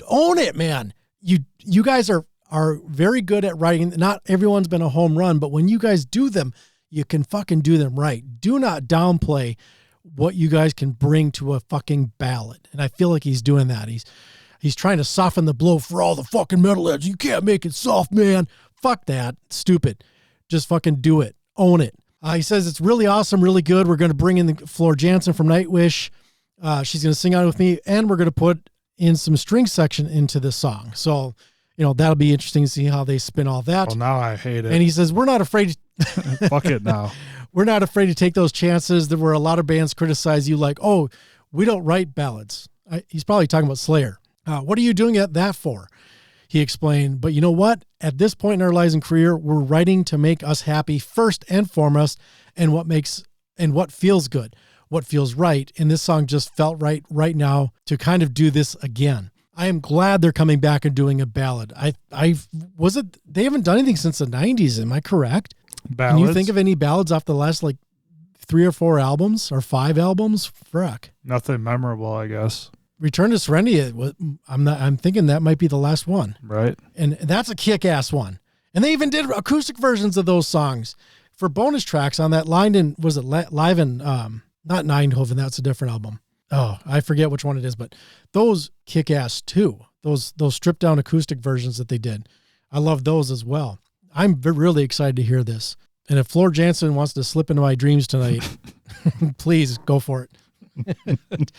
Own it, man. You guys are very good at writing. Not everyone's been a home run, but when you guys do them, you can fucking do them right. Do not downplay what you guys can bring to a fucking ballad. And I feel like he's doing that. He's trying to soften the blow for all the fucking metalheads. You can't make it soft, man. Fuck that. Stupid. Just fucking do it. Own it. He says it's really awesome, really good. We're going to bring in the Floor Jansen from NIGHTWISH. She's going to sing on with me, and we're going to put in some string section into the song. So, that'll be interesting to see how they spin all that.
Well, now I hate it.
And he says, we're not afraid.
Fuck it now.
We're not afraid to take those chances. There were a lot of bands criticize you like, oh, we don't write ballads. He's probably talking about Slayer. What are you doing that for? He explained, but you know what? At this point in our lives and career, we're writing to make us happy first and foremost, and what feels good, what feels right. And this song just felt right now to kind of do this again. I am glad they're coming back and doing a ballad. They haven't done anything since the 90s. Am I correct?
Ballads?
Can you think of any ballads off the last 3 or 4 albums or 5 albums? Frick.
Nothing memorable, I guess.
Return to Serenity. I'm thinking that might be the last one.
Right.
And that's a kick-ass one. And they even did acoustic versions of those songs for bonus tracks on that Live in, not Eindhoven, that's a different album. Oh, I forget which one it is, but those kick ass too. Those stripped down acoustic versions that they did. I love those as well. I'm really excited to hear this. And if Floor Jansen wants to slip into my dreams tonight, please go for it.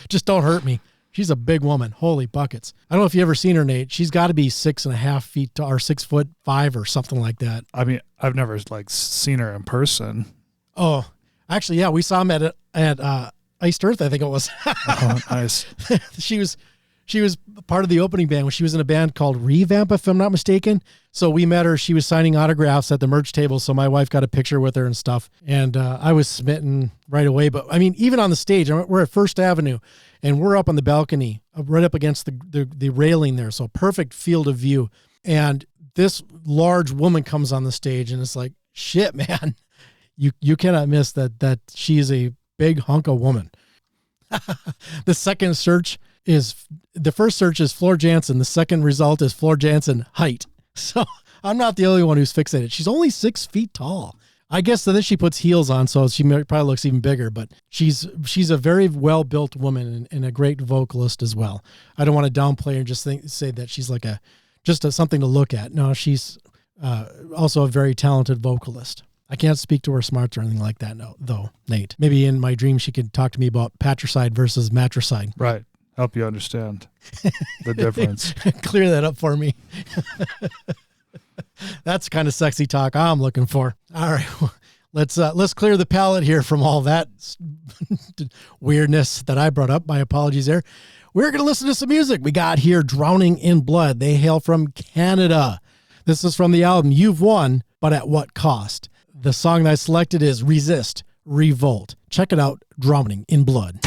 Just don't hurt me. She's a big woman. Holy buckets. I don't know if you ever seen her, Nate. She's got to be 6.5 feet tall, or 6'5" or something like that.
I mean, I've never seen her in person.
Oh, actually, yeah, we saw him at Iced Earth, I think it was.
Oh, nice.
She was part of the opening band when she was in a band called Revamp, if I'm not mistaken. So we met her. She was signing autographs at the merch table. So my wife got a picture with her and stuff. And I was smitten right away. But I mean, even on the stage, we're at First Avenue and we're up on the balcony, right up against the railing there. So perfect field of view. And this large woman comes on the stage and it's like, shit, man, you cannot miss that she is a big hunk of woman. The first search is Floor Jansen. The second result is Floor Jansen height. So I'm not the only one who's fixated. She's only 6 feet tall. I guess then she puts heels on, so she probably looks even bigger, but she's a very well-built woman and a great vocalist as well. I don't want to downplay her and just say that she's like something to look at. No, she's also a very talented vocalist. I can't speak to her smarts or anything like that, no, though, Nate. Maybe in my dream she could talk to me about patricide versus matricide.
Right. Help you understand the difference.
Clear that up for me. That's the kind of sexy talk I'm looking for. All right. Let's clear the palate here from all that weirdness that I brought up. My apologies there. We're going to listen to some music. We got here Drowning in Blood. They hail from Canada. This is from the album You've Won, but at what cost? The song that I selected is Resist, Revolt. Check it out, Drowning in Blood.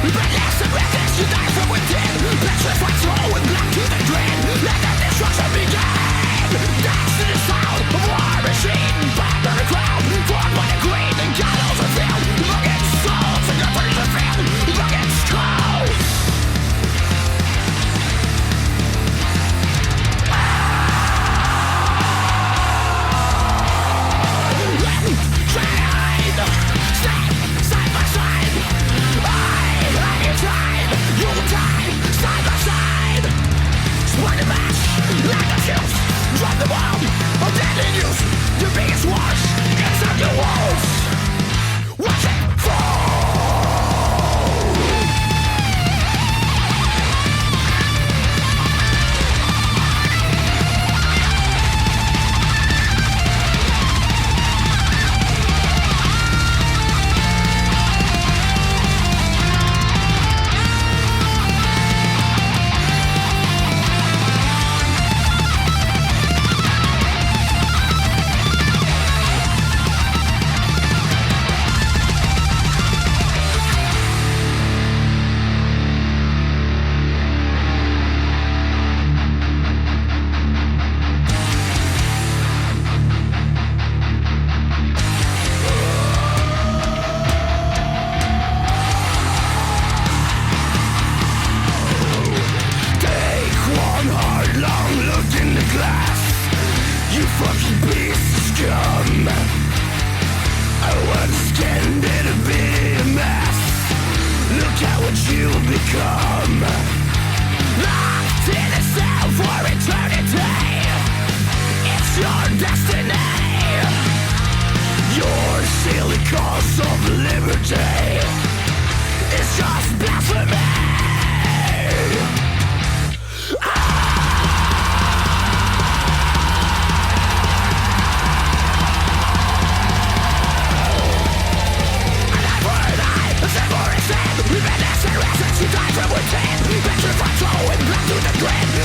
We've been from within, better fight, throw it back to the grid.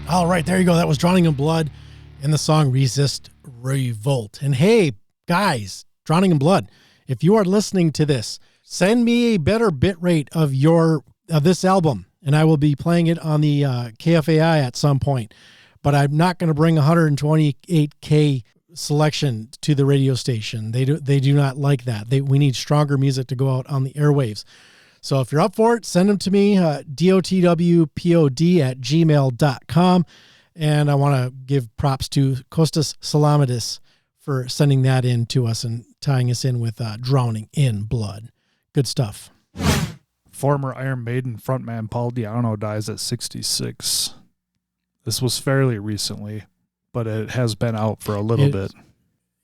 All right, there you go. That was Drowning in Blood and the song Resist Revolt. And hey, guys, Drowning in Blood, if you are listening to this, send me a better bit rate of this album, and I will be playing it on the KFAI at some point. But I'm not going to bring 128K selection to the radio station. They do not like that. We need stronger music to go out on the airwaves. So if you're up for it, send them to me, dotwpod@gmail.com. And I want to give props to Kostas Salamadis for sending that in to us and tying us in with Drowning in Blood. Good stuff.
Former Iron Maiden frontman Paul Di'Anno dies at 66. This was fairly recently, but it has been out for a little bit.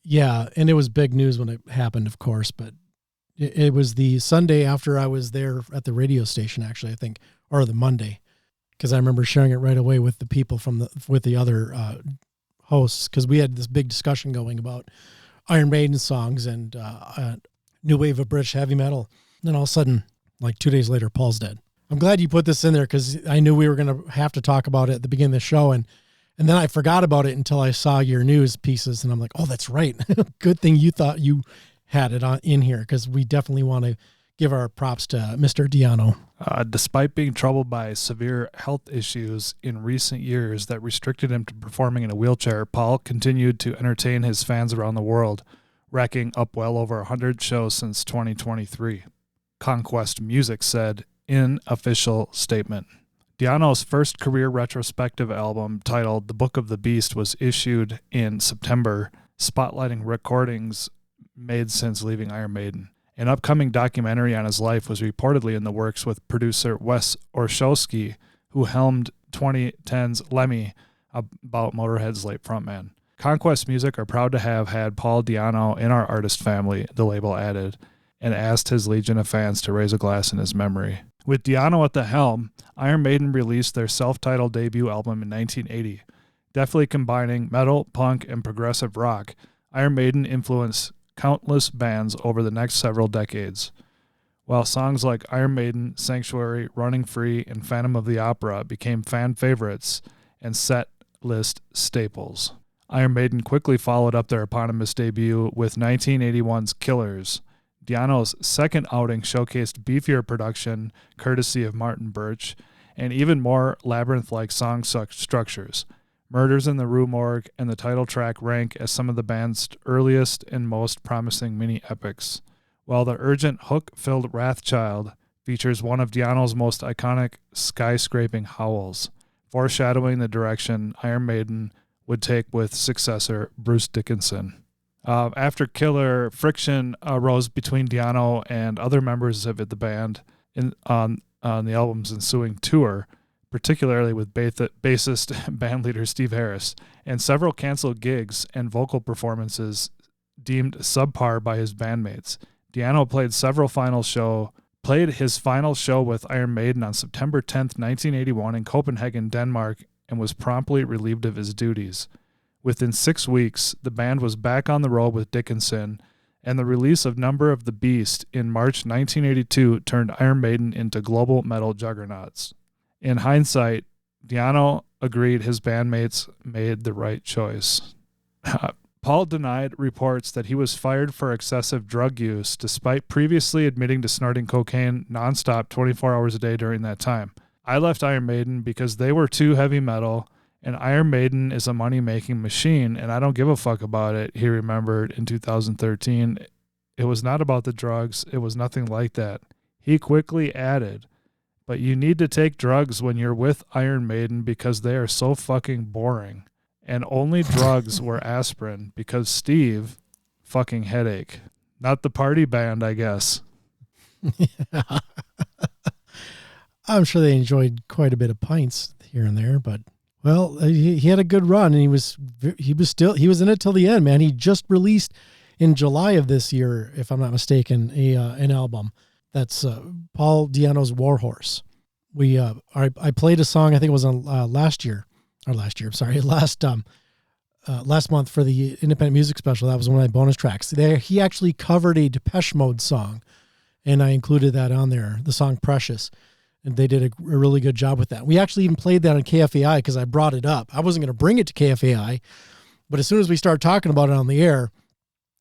Yeah, and it was big news when it happened, of course, but it was the Sunday after I was there at the radio station, actually, I think, or the Monday, because I remember sharing it right away with the people with the other hosts, because we had this big discussion going about Iron Maiden songs and new wave of British heavy metal. And then all of a sudden, like 2 days later, Paul's dead. I'm glad you put this in there because I knew we were going to have to talk about it at the beginning of the show, and then I forgot about it until I saw your news pieces, and I'm like, oh, that's right. Good thing you thought you had it in here, because we definitely want to give our props to Mr. Di'Anno.
Despite being troubled by severe health issues in recent years that restricted him to performing in a wheelchair, Paul continued to entertain his fans around the world, racking up well over 100 shows since 2023. Conquest Music said in official statement. Di'Anno's first career retrospective album, titled The Book of the Beast, was issued in September, spotlighting recordings made since leaving Iron Maiden. An upcoming documentary on his life was reportedly in the works with producer Wes Orszowski, who helmed 2010's Lemmy, about Motorhead's late frontman. Conquest Music are proud to have had Paul Di'Anno in our artist family, the label added, and asked his legion of fans to raise a glass in his memory. With Di'Anno at the helm, Iron Maiden released their self-titled debut album in 1980. Deftly combining metal, punk, and progressive rock, Iron Maiden influenced countless bands over the next several decades. While songs like Iron Maiden, Sanctuary, Running Free, and Phantom of the Opera became fan favorites and set list staples, Iron Maiden quickly followed up their eponymous debut with 1981's Killers. Di'Anno's second outing showcased beefier production, courtesy of Martin Birch, and even more labyrinth-like song structures. Murders in the Rue Morgue and the title track rank as some of the band's earliest and most promising mini-epics, while the urgent hook-filled Wrathchild features one of Di'Anno's most iconic skyscraping howls, foreshadowing the direction Iron Maiden would take with successor Bruce Dickinson. After Killer, friction arose between Di'Anno and other members of the band on the album's ensuing tour, particularly with bassist bandleader Steve Harris, and several canceled gigs and vocal performances deemed subpar by his bandmates. Di'Anno played his final show with Iron Maiden on September 10th, 1981 in Copenhagen, Denmark, and was promptly relieved of his duties. Within 6 weeks, the band was back on the road with Dickinson, and the release of Number of the Beast in March 1982 turned Iron Maiden into global metal juggernauts. In hindsight, Di'Anno agreed his bandmates made the right choice. Paul denied reports that he was fired for excessive drug use, despite previously admitting to snorting cocaine nonstop 24 hours a day during that time. I left Iron Maiden because they were too heavy metal, and Iron Maiden is a money-making machine, and I don't give a fuck about it, he remembered in 2013. It was not about the drugs. It was nothing like that. He quickly added, but you need to take drugs when you're with Iron Maiden because they are so fucking boring. And only drugs were aspirin because Steve, fucking headache. Not the party band, I guess.
Yeah. I'm sure they enjoyed quite a bit of pints here and there, but well, he had a good run, and he was in it till the end, man. He just released in July of this year, if I'm not mistaken, an album that's Paul Di'Anno's Warhorse. I played a song, I think it was on last month for the Independent Music Special. That was one of my bonus tracks. He actually covered a Depeche Mode song, and I included that on there, the song Precious. And they did a really good job with that. We actually even played that on KFAI because I brought it up. I wasn't going to bring it to KFAI, but as soon as we started talking about it on the air,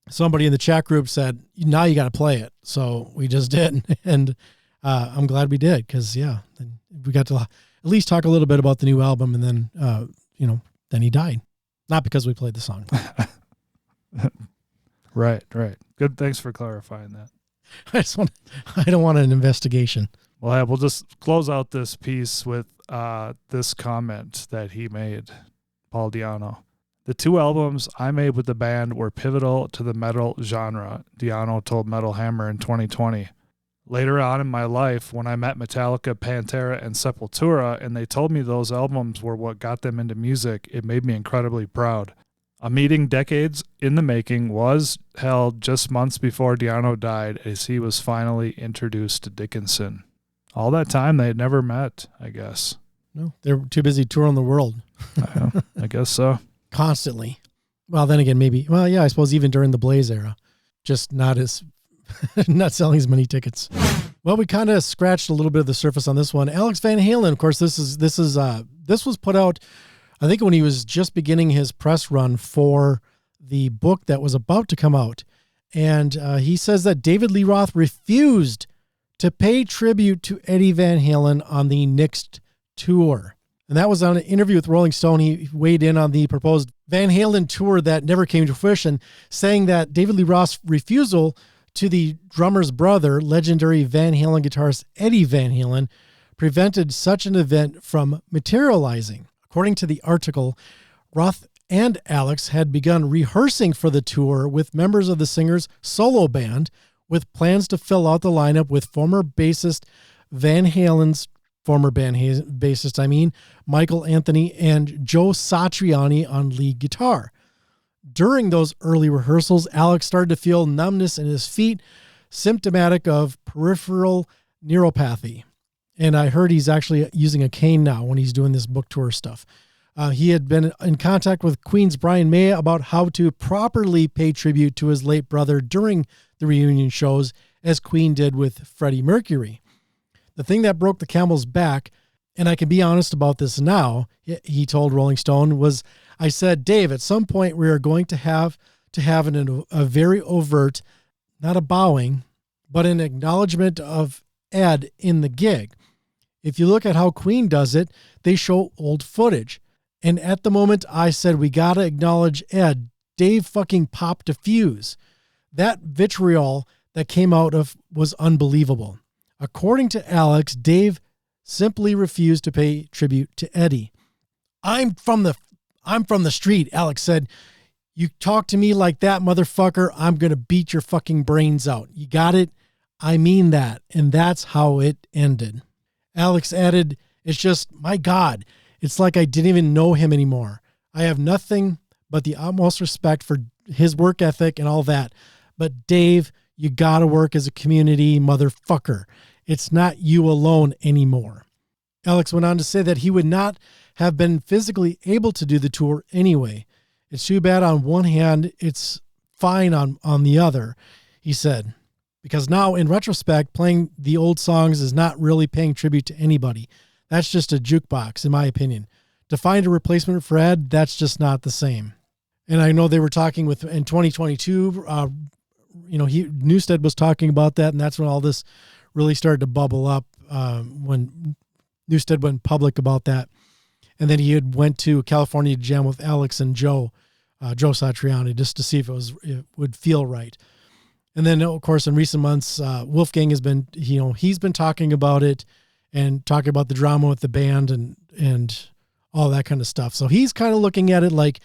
somebody in the chat group said, now you got to play it. So we just did. And I'm glad we did because, then we got to at least talk a little bit about the new album. And then, then he died. Not because we played the song.
Right. Good. Thanks for clarifying that.
I don't want an investigation.
Well, yeah, we'll just close out this piece with this comment that he made, Paul Di'Anno. The 2 albums I made with the band were pivotal to the metal genre, Di'Anno told Metal Hammer in 2020. Later on in my life, when I met Metallica, Pantera, and Sepultura, and they told me those albums were what got them into music, it made me incredibly proud. A meeting decades in the making was held just months before Di'Anno died as he was finally introduced to Dickinson. All that time, they had never met, I guess.
No, they're too busy touring the world.
I guess so.
Constantly. Well, then again, maybe. Well, yeah, I suppose even during the Blaze era, just not selling as many tickets. Well, we kind of scratched a little bit of the surface on this one. Alex Van Halen, of course, this was put out, I think, when he was just beginning his press run for the book that was about to come out. And he says that David Lee Roth refused to pay tribute to Eddie Van Halen on the next tour. And that was on an interview with Rolling Stone. He weighed in on the proposed Van Halen tour that never came to fruition, saying that David Lee Roth's refusal to the drummer's brother, legendary Van Halen guitarist Eddie Van Halen, prevented such an event from materializing. According to the article, Roth and Alex had begun rehearsing for the tour with members of the singer's solo band, with plans to fill out the lineup with former bassist Van Halen's Michael Anthony and Joe Satriani on lead guitar. During those early rehearsals, Alex started to feel numbness in his feet, symptomatic of peripheral neuropathy. And I heard he's actually using a cane now when he's doing this book tour stuff. He had been in contact with Queen's Brian May about how to properly pay tribute to his late brother during the reunion shows, as Queen did with Freddie Mercury. The thing that broke the camel's back, and I can be honest about this now, he told Rolling Stone, was, I said, Dave, at some point we are going to have a very overt, not a bowing, but an acknowledgement of Ed in the gig. If you look at how Queen does it, they show old footage. And at the moment I said, we got to acknowledge Ed, Dave fucking popped a fuse. That vitriol that came out of was unbelievable. According to Alex, Dave simply refused to pay tribute to Eddie. I'm from the street, Alex said. You talk to me like that, motherfucker, I'm going to beat your fucking brains out. You got it? I mean that. And that's how it ended. Alex added, it's just, my God, it's like I didn't even know him anymore. I have nothing but the utmost respect for his work ethic and all that. But Dave, you got to work as a community, motherfucker. It's not you alone anymore. Alex went on to say that he would not have been physically able to do the tour anyway. It's too bad on one hand, it's fine on the other, he said. Because now, in retrospect, playing the old songs is not really paying tribute to anybody. That's just a jukebox, in my opinion. To find a replacement for Ed, that's just not the same. And I know they were talking in 2022, Newstead was talking about that, and that's when all this really started to bubble up, when Newstead went public about that. And then he had went to California to jam with Alex and Joe Satriani, just to see if it would feel right. And then, of course, in recent months, Wolfgang has been, he's been talking about it and talking about the drama with the band and all that kind of stuff. So he's kind of looking at it like,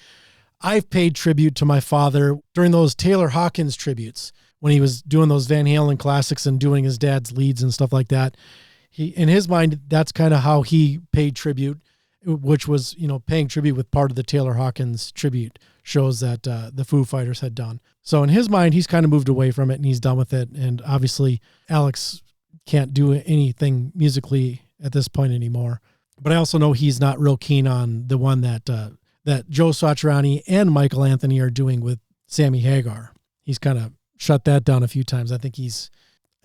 I've paid tribute to my father during those Taylor Hawkins tributes when he was doing those Van Halen classics and doing his dad's leads and stuff like that. In his mind, that's kind of how he paid tribute, which was, paying tribute with part of the Taylor Hawkins tribute shows that the Foo Fighters had done. So in his mind, he's kind of moved away from it and he's done with it. And obviously Alex can't do anything musically at this point anymore. But I also know he's not real keen on the one that Joe Satriani and Michael Anthony are doing with Sammy Hagar. He's kind of shut that down a few times. I think he's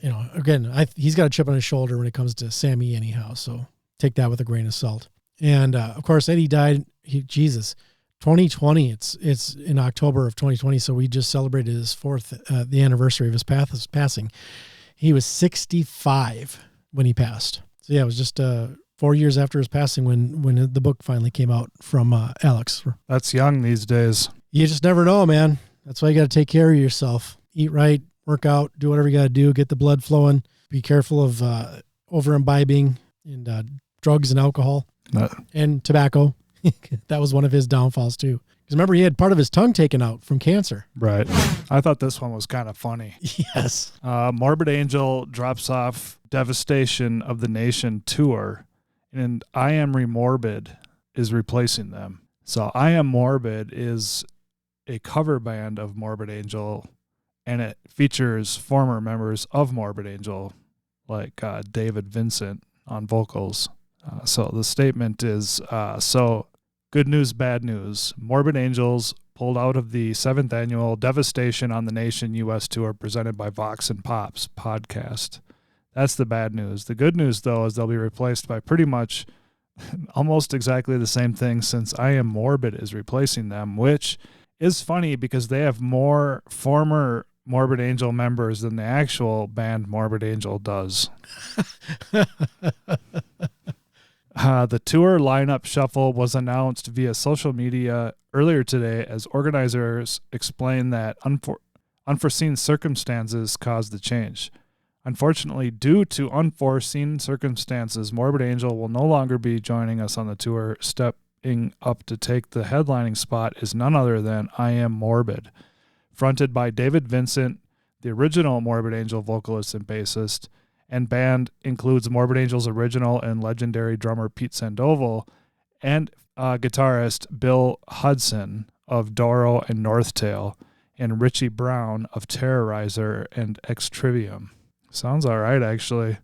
again, he's got a chip on his shoulder when it comes to Sammy anyhow. So take that with a grain of salt. And of course, Eddie died. 2020. It's in October of 2020. So we just celebrated his the anniversary of his passing. He was 65 when he passed. So yeah, it was just 4 years after his passing when the book finally came out from Alex.
That's young these days.
You just never know, man. That's why you got to take care of yourself. Eat right, work out, do whatever you got to do, get the blood flowing. Be careful of over imbibing and drugs and alcohol and tobacco. That was one of his downfalls too. Because remember, he had part of his tongue taken out from cancer.
Right. I thought this one was kind of funny.
Yes.
Morbid Angel drops off Devastation of the Nation tour, and I Am Remorbid is replacing them. So I Am Morbid is a cover band of Morbid Angel, and it features former members of Morbid Angel, like David Vincent on vocals. So the statement is, good news, bad news. Morbid Angels pulled out of the 7th annual Devastation on the Nation U.S. tour presented by Vox and Pops podcast. That's the bad news. The good news, though, is they'll be replaced by pretty much almost exactly the same thing, since I Am Morbid is replacing them, which is funny because they have more former Morbid Angel members than the actual band Morbid Angel does. The tour lineup shuffle was announced via social media earlier today as organizers explained that unforeseen circumstances caused the change. Unfortunately, due to unforeseen circumstances, Morbid Angel will no longer be joining us on the tour. Stepping up to take the headlining spot is none other than I Am Morbid, fronted by David Vincent, the original Morbid Angel vocalist and bassist, and band includes Morbid Angel's original and legendary drummer Pete Sandoval and guitarist Bill Hudson of Doro and Northtail, and Richie Brown of Terrorizer and Extrivium. Sounds all right, actually.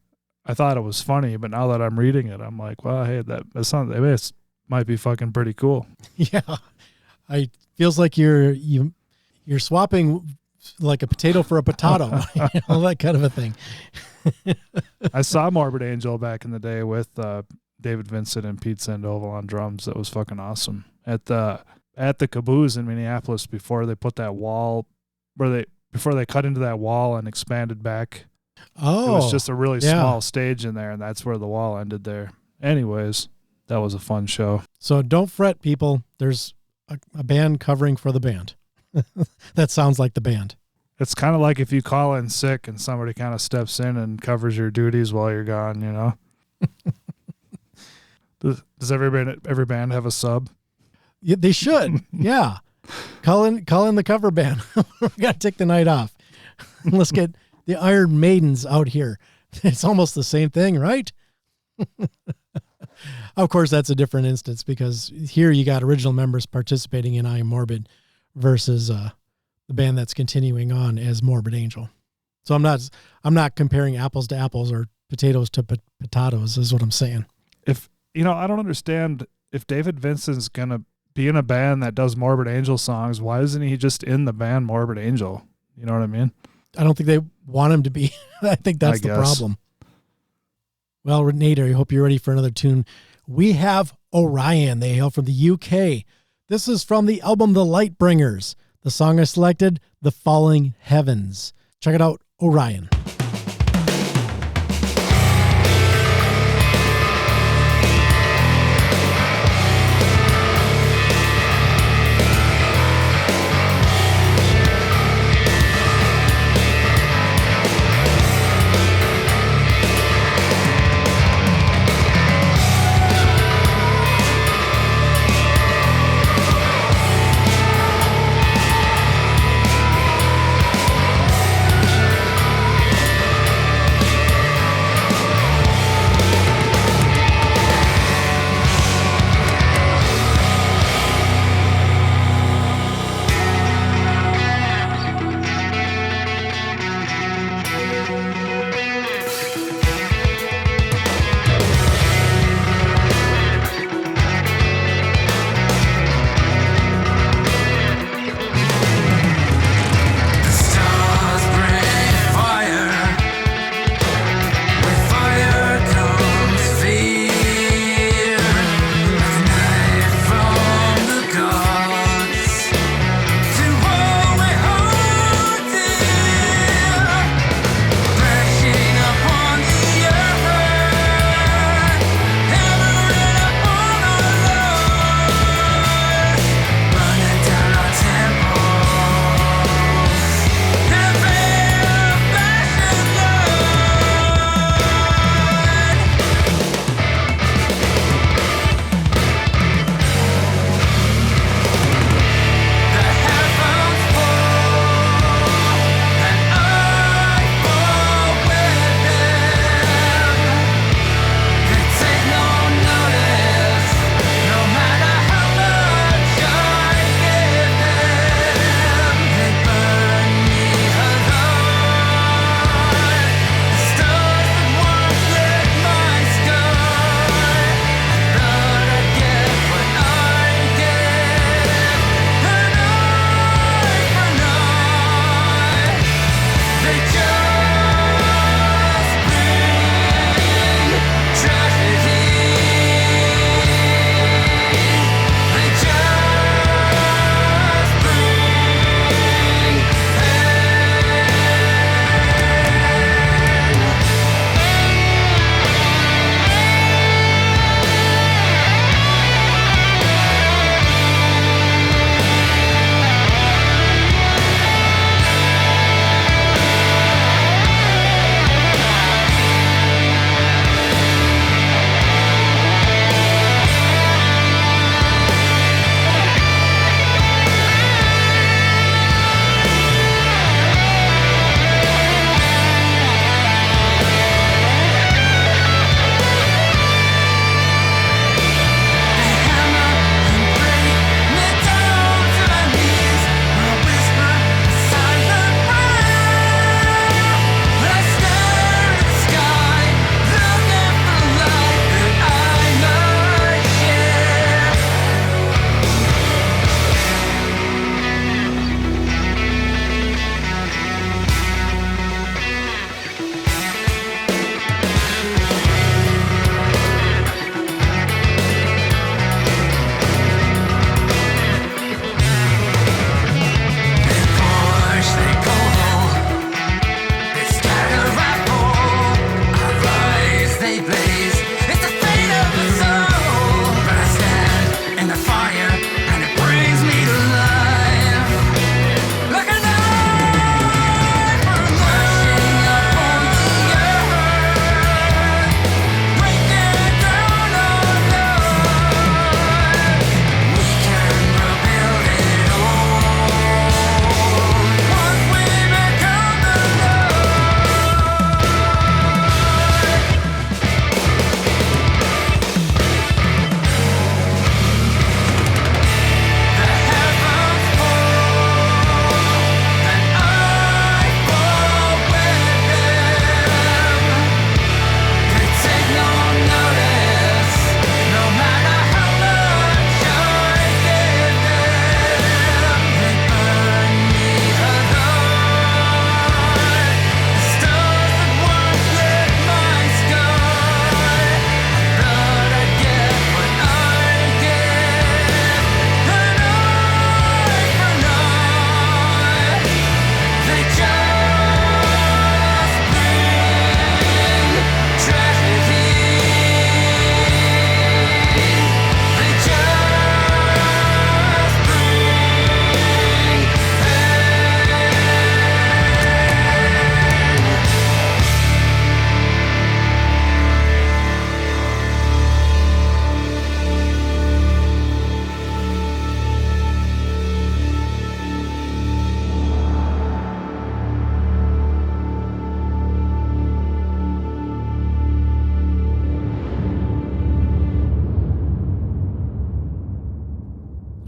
I thought it was funny, but now that I'm reading it, I'm like, well, hey, that might be fucking pretty cool.
Yeah, it feels like you're swapping like a potato for a potato, that kind of a thing.
I saw Morbid Angel back in the day with David Vincent and Pete Sandoval on drums. That was fucking awesome. At the Caboose in Minneapolis before they put that wall, before they cut into that wall and expanded back.
Oh,
it was just a really small stage in there, and that's where the wall ended there. Anyways, that was a fun show.
So don't fret, people. There's a band covering for the band. That sounds like the band.
It's kind of like if you call in sick and somebody kind of steps in and covers your duties while you're gone, you know? Does every band have a sub?
Yeah, they should. Yeah. Call in the cover band. We got to take the night off. Let's get the Iron Maidens out here. It's almost the same thing, right? Of course, that's a different instance because here you got original members participating in I Am Morbid versus the band that's continuing on as Morbid Angel. So I'm not comparing apples to apples or potatoes to potatoes is what I'm saying.
I don't understand if David Vincent's going to be in a band that does Morbid Angel songs, why isn't he just in the band Morbid Angel? You know what I mean?
I don't think they want him to be. I think that's the problem. Well, Nader, I hope you're ready for another tune. We have Orion. They hail from the UK. This is from the album The Lightbringers. The song I selected, The Falling Heavens. Check it out, Orion.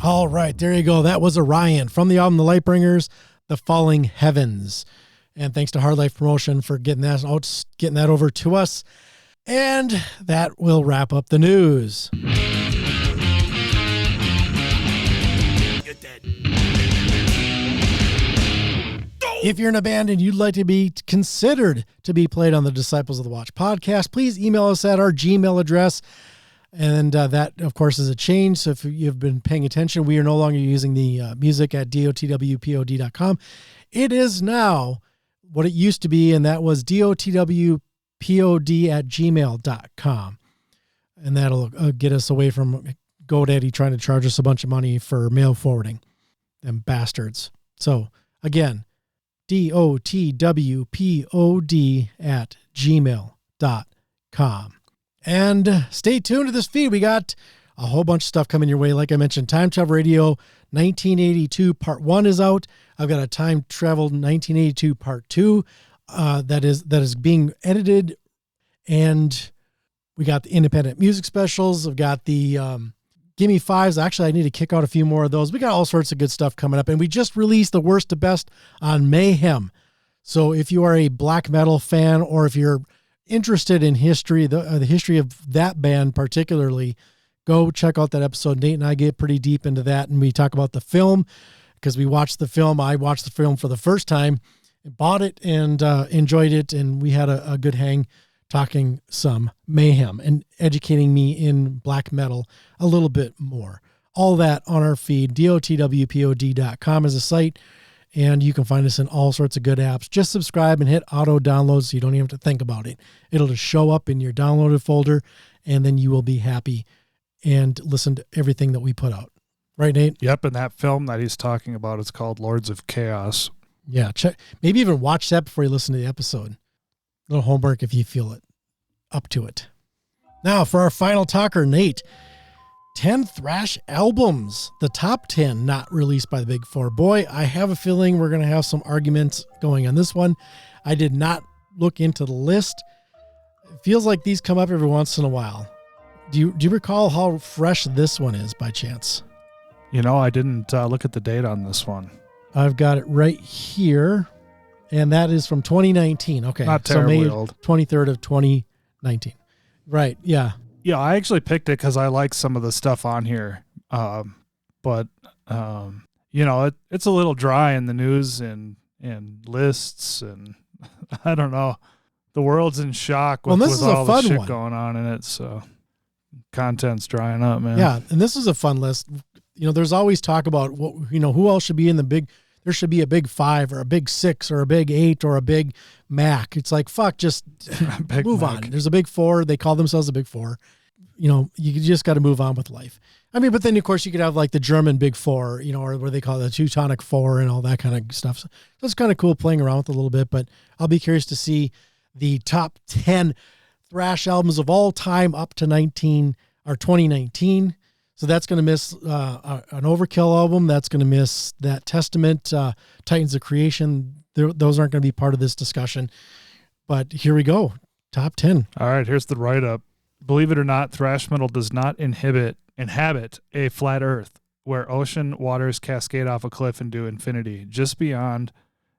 All right, there you go. That was Orion from the album The Lightbringers, The Falling Heavens. And thanks to Hard Life Promotion for getting that out, getting that over to us. And that will wrap up the news. If you're in a band and you'd like to be considered to be played on the Disciples of the Watch podcast, please email us at our Gmail address. And that, of course, is a change. So if you've been paying attention, we are no longer using the music at dotwpod.com. It is now what it used to be, and that was dotwpod@gmail.com. And that'll get us away from GoDaddy trying to charge us a bunch of money for mail forwarding. Them bastards. So, again, dotwpod@gmail.com. And stay tuned to this feed. We got a whole bunch of stuff coming your way. Like I mentioned, Time Travel Radio 1982 Part 1 is out. I've got a Time Travel 1982 Part 2 that is being edited. And we got the independent music specials. I've got the Gimme Fives. Actually, I need to kick out a few more of those. We got all sorts of good stuff coming up. And we just released the worst to best on Mayhem. So if you are a black metal fan, or if you're interested in history, the history of that band particularly, go check out that episode. Nate and I get pretty deep into that, and we talk about the film because we watched the film. I watched the film for the first time, bought it, and enjoyed it, and we had a good hang talking some Mayhem and educating me in black metal a little bit more. All that on our feed. dotwpod.com is a site, and you can find us in all sorts of good apps. Just subscribe and hit auto download so you don't even have to think about it. It'll just show up in your downloaded folder, and then you will be happy and listen to everything that we put out. Right, Nate?
Yep, and that film that he's talking about is called Lords of Chaos.
Yeah, check. Maybe even watch that before you listen to the episode. A little homework if you feel it. Up to it. Now, for our final talker, Nate. 10 thrash albums, the top 10 not released by the Big Four. Boy, I have a feeling we're going to have some arguments going on this one. I did not look into the list. It feels like these come up every once in a while. Do you recall how fresh this one is by chance?
You know, I didn't look at the date on this one.
I've got it right here, and that is from 2019. Okay,
not terribly
so May
old.
23rd of 2019. Right, yeah.
Yeah, I actually picked it because I like some of the stuff on here. But you know, it's a little dry in the news and lists, and I don't know. The world's in shock with all the shit going on in it, so content's drying up, man.
Yeah, and this is a fun list. You know, there's always talk about who else should be in the big. There should be a big 5 or a big 6 or a big 8 or a big Mac. It's like, fuck, just move
Mac.
on. There's a big 4. They call themselves a big 4. You know, you just got to move on with life. I mean, but then of course you could have like the German big 4, you know, or what they call the Teutonic 4 and all that kind of stuff. So it's kind of cool playing around with it a little bit, but I'll be curious to see the top 10 thrash albums of all time up to 2019. So that's going to miss an Overkill album. That's going to miss that Testament, Titans of Creation. Those aren't going to be part of this discussion. But here we go. Top 10.
All right, here's the write-up. Believe it or not, thrash metal does not inhabit a flat earth where ocean waters cascade off a cliff into infinity. Just beyond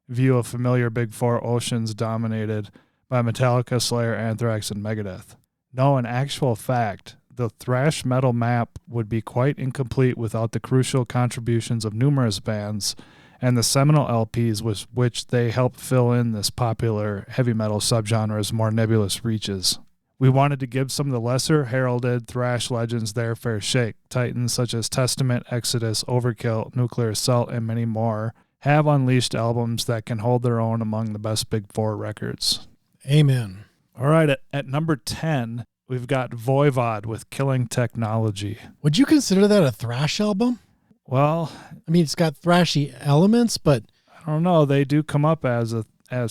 view of familiar Big Four oceans dominated by Metallica, Slayer, Anthrax, and Megadeth. No, in actual fact, the thrash metal map would be quite incomplete without the crucial contributions of numerous bands and the seminal LPs with which they helped fill in this popular heavy metal subgenre's more nebulous reaches. We wanted to give some of the lesser heralded thrash legends their fair shake. Titans such as Testament, Exodus, Overkill, Nuclear Assault, and many more have unleashed albums that can hold their own among the best Big Four records.
Amen.
All right, at number 10, we've got Voivod with Killing Technology.
Would you consider that a thrash album?
Well,
I mean, it's got thrashy elements, but
I don't know. They do come up as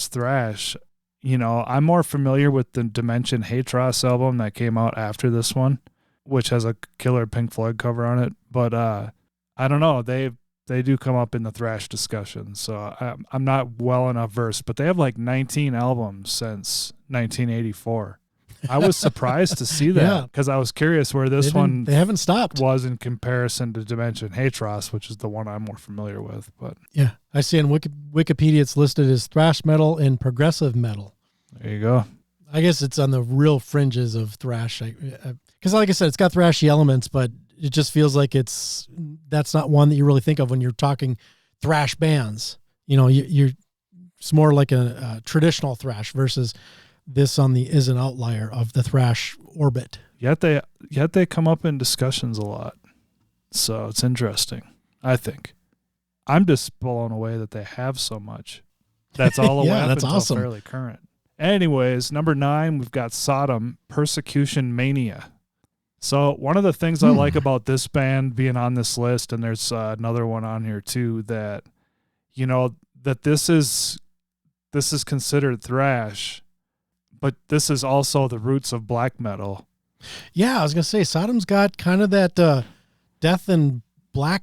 thrash. You know, I'm more familiar with the Dimension Hatros album that came out after this one, which has a killer Pink Floyd cover on it. But I don't know. They do come up in the thrash discussion, so I'm not well enough versed. But they have like 19 albums since 1984. I was surprised to see that because I was curious where this one
they haven't stopped
was in comparison to Dimension Hatros, which is the one I'm more familiar with. But
yeah, I see on Wikipedia it's listed as thrash metal and progressive metal.
There you go.
I guess it's on the real fringes of thrash. Because like I said, it's got thrashy elements, but it just feels like that's not one that you really think of when you're talking thrash bands. You know, it's more like a traditional thrash versus this is an outlier of the thrash orbit.
Yet they come up in discussions a lot. So it's interesting, I think. I'm just blown away that they have so much. That's all the way up until
awesome.
Fairly Current. Anyways, number 9, we've got Sodom, Persecution Mania. So one of the things I like about this band being on this list, and there's another one on here too, that, you know, that this is considered thrash, but this is also the roots of black metal.
Yeah, I was going to say, Sodom's got kind of that death and black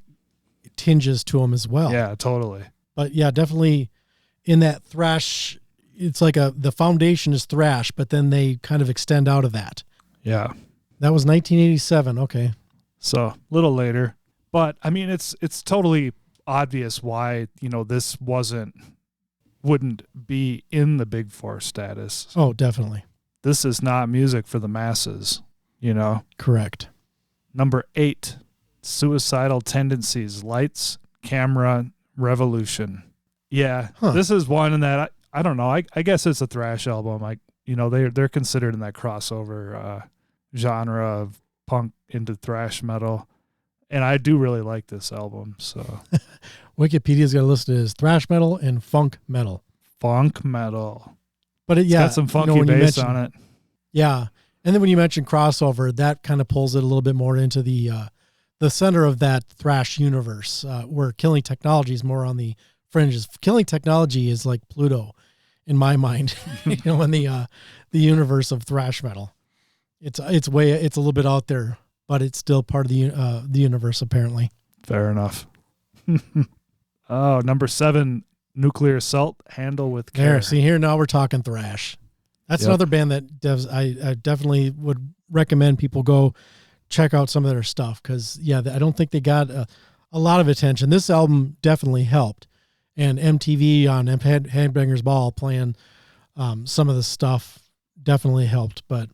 tinges to them as well.
Yeah, totally.
But yeah, definitely in that thrash, it's like the foundation is thrash, but then they kind of extend out of that.
Yeah.
That was 1987. Okay.
So a little later, but I mean, it's totally obvious why, you know, this wouldn't be in the Big Four status.
Oh, definitely.
This is not music for the masses, you know?
Correct.
Number 8, Suicidal Tendencies, Lights, Camera, Revolution. Yeah, This is one that I don't know. I guess it's a thrash album. They're considered in that crossover genre of punk into thrash metal, and I do really like this album. So
Wikipedia's got listed as thrash metal and funk metal.
Funk metal,
but
it's got some funky bass on it.
Yeah, and then when you mention crossover, that kind of pulls it a little bit more into the center of that thrash universe, where Killing Technology is more on the fringes. Killing Technology is like Pluto in my mind, you know, in the universe of thrash metal. It's a little bit out there, but it's still part of the universe apparently. Fair
enough. Oh, number 7, Nuclear Assault, Handle with Care.
There, see here, now we're talking thrash. That's another band that I definitely would recommend people go check out some of their stuff because I don't think they got a lot of attention. This album definitely helped. And MTV on Headbangers Ball playing some of the stuff definitely helped, but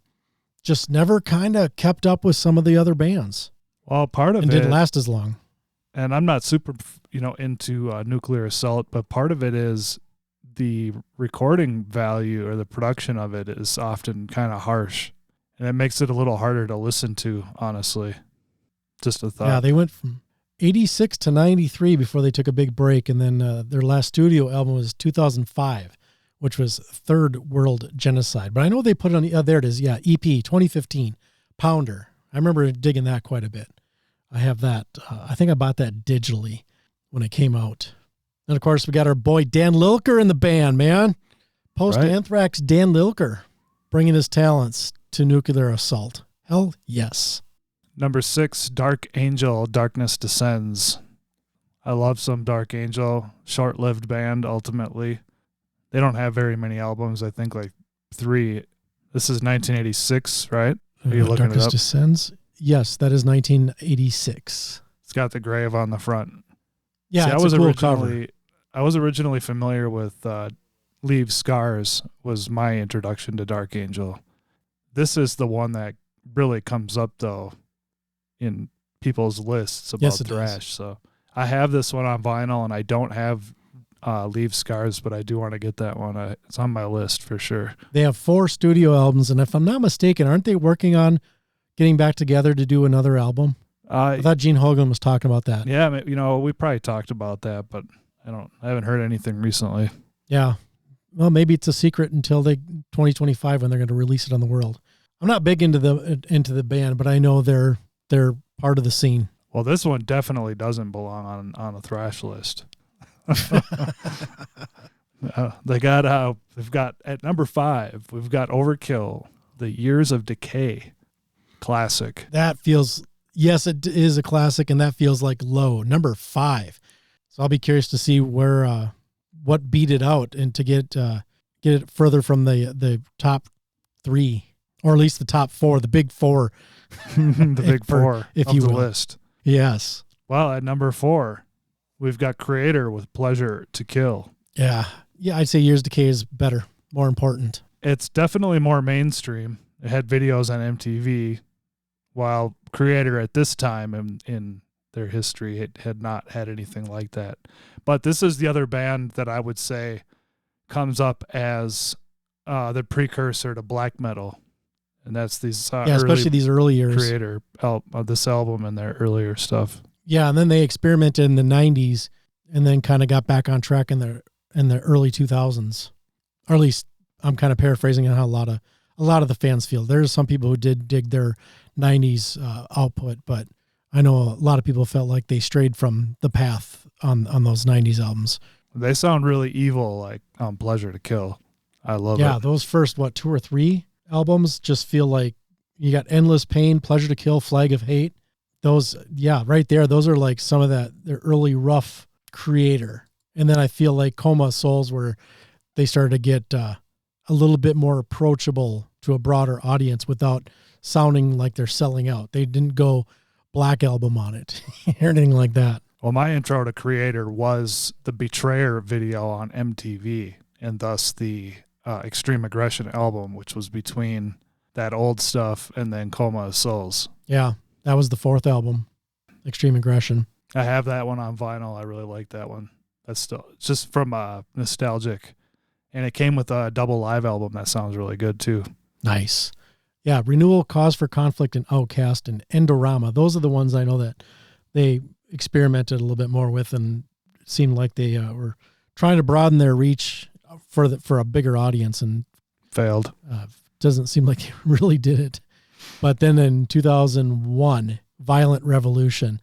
just never kind of kept up with some of the other bands.
Well, part of it
didn't last as long.
And I'm not super, into Nuclear Assault, but part of it is the recording value or the production of it is often kind of harsh, and it makes it a little harder to listen to, honestly. Just a thought. Yeah,
they went from 86 to 93 before they took a big break, and then their last studio album was 2005, which was Third World Genocide. But I know they put it on there it is, EP 2015, Pounder. I remember digging that quite a bit. I have that. I think I bought that digitally when it came out. And of course, we got our boy Dan Lilker in the band, man. Post-Anthrax Dan Lilker bringing his talents to Nuclear Assault. Hell yes.
Number 6, Dark Angel, Darkness Descends. I love some Dark Angel. Short-lived band, ultimately. They don't have very many albums. I think like 3. This is 1986, right? Are you looking
Darkness
it up?
Descends? Yes, that is 1986.
It's got the grave on the front.
Yeah,
See,
it's a cool cover.
I was originally familiar with Leave Scars was my introduction to Dark Angel. This is the one that really comes up, though, in people's lists about thrash. So I have this one on vinyl, and I don't have Leave Scars, but I do want to get that one. It's on my list for sure.
They have 4 studio albums, and if I'm not mistaken, aren't they working on getting back together to do another album? I thought Gene Hogan was talking about that.
Yeah, we probably talked about that, but I haven't heard anything recently.
Yeah. Well, maybe it's a secret until 2025 when they're going to release it on the world. I'm not big into the band, but I know they're part of the scene.
Well, this one definitely doesn't belong on a thrash list. They've got at number 5, we've got Overkill, The Years of Decay, classic.
That feels, yes, it is a classic, and that feels like low, number 5. So I'll be curious to see where what beat it out and to get it further from the top 3. or at least the top 4, the big 4.
The big 4
if
of
you
the
will.
list.
Yes.
Well, at number 4, we've got Creator with Pleasure to Kill.
Yeah. Yeah, I'd say Years Decay is better, more important.
It's definitely more mainstream. It had videos on MTV, while Creator at this time in their history it had not had anything like that. But this is the other band that I would say comes up as the precursor to black metal. And that's these
especially these early years.
Creator of this album and their earlier stuff.
Yeah, and then they experimented in the 90s and then kind of got back on track in the early 2000s. Or at least I'm kind of paraphrasing on how a lot of the fans feel. There's some people who did dig their 90s output, but I know a lot of people felt like they strayed from the path on those 90s albums.
They sound really evil, like Pleasure to Kill. I love it.
Yeah, those first, 2 or 3 albums just feel like you got Endless Pain, Pleasure to Kill, Flag of Hate. Those, right there, those are like some of their early rough Creator. And then I feel like Coma of Souls, where they started to get a little bit more approachable to a broader audience without sounding like they're selling out. They didn't go Black Album on it or anything like that.
Well, my intro to Creator was the Betrayer video on MTV, and thus the Extreme Aggression album, which was between that old stuff and then Coma of Souls.
Yeah, that was the 4th album, Extreme Aggression.
I have that one on vinyl. I really like that one. That's still just from nostalgic. And it came with a double live album that sounds really good too.
Nice. Yeah, Renewal, Cause for Conflict, and Outcast, and Endorama. Those are the ones I know that they experimented a little bit more with, and it seemed like they were trying to broaden their reach for a bigger audience, and
failed.
Doesn't seem like they really did it. But then in 2001, Violent Revolution,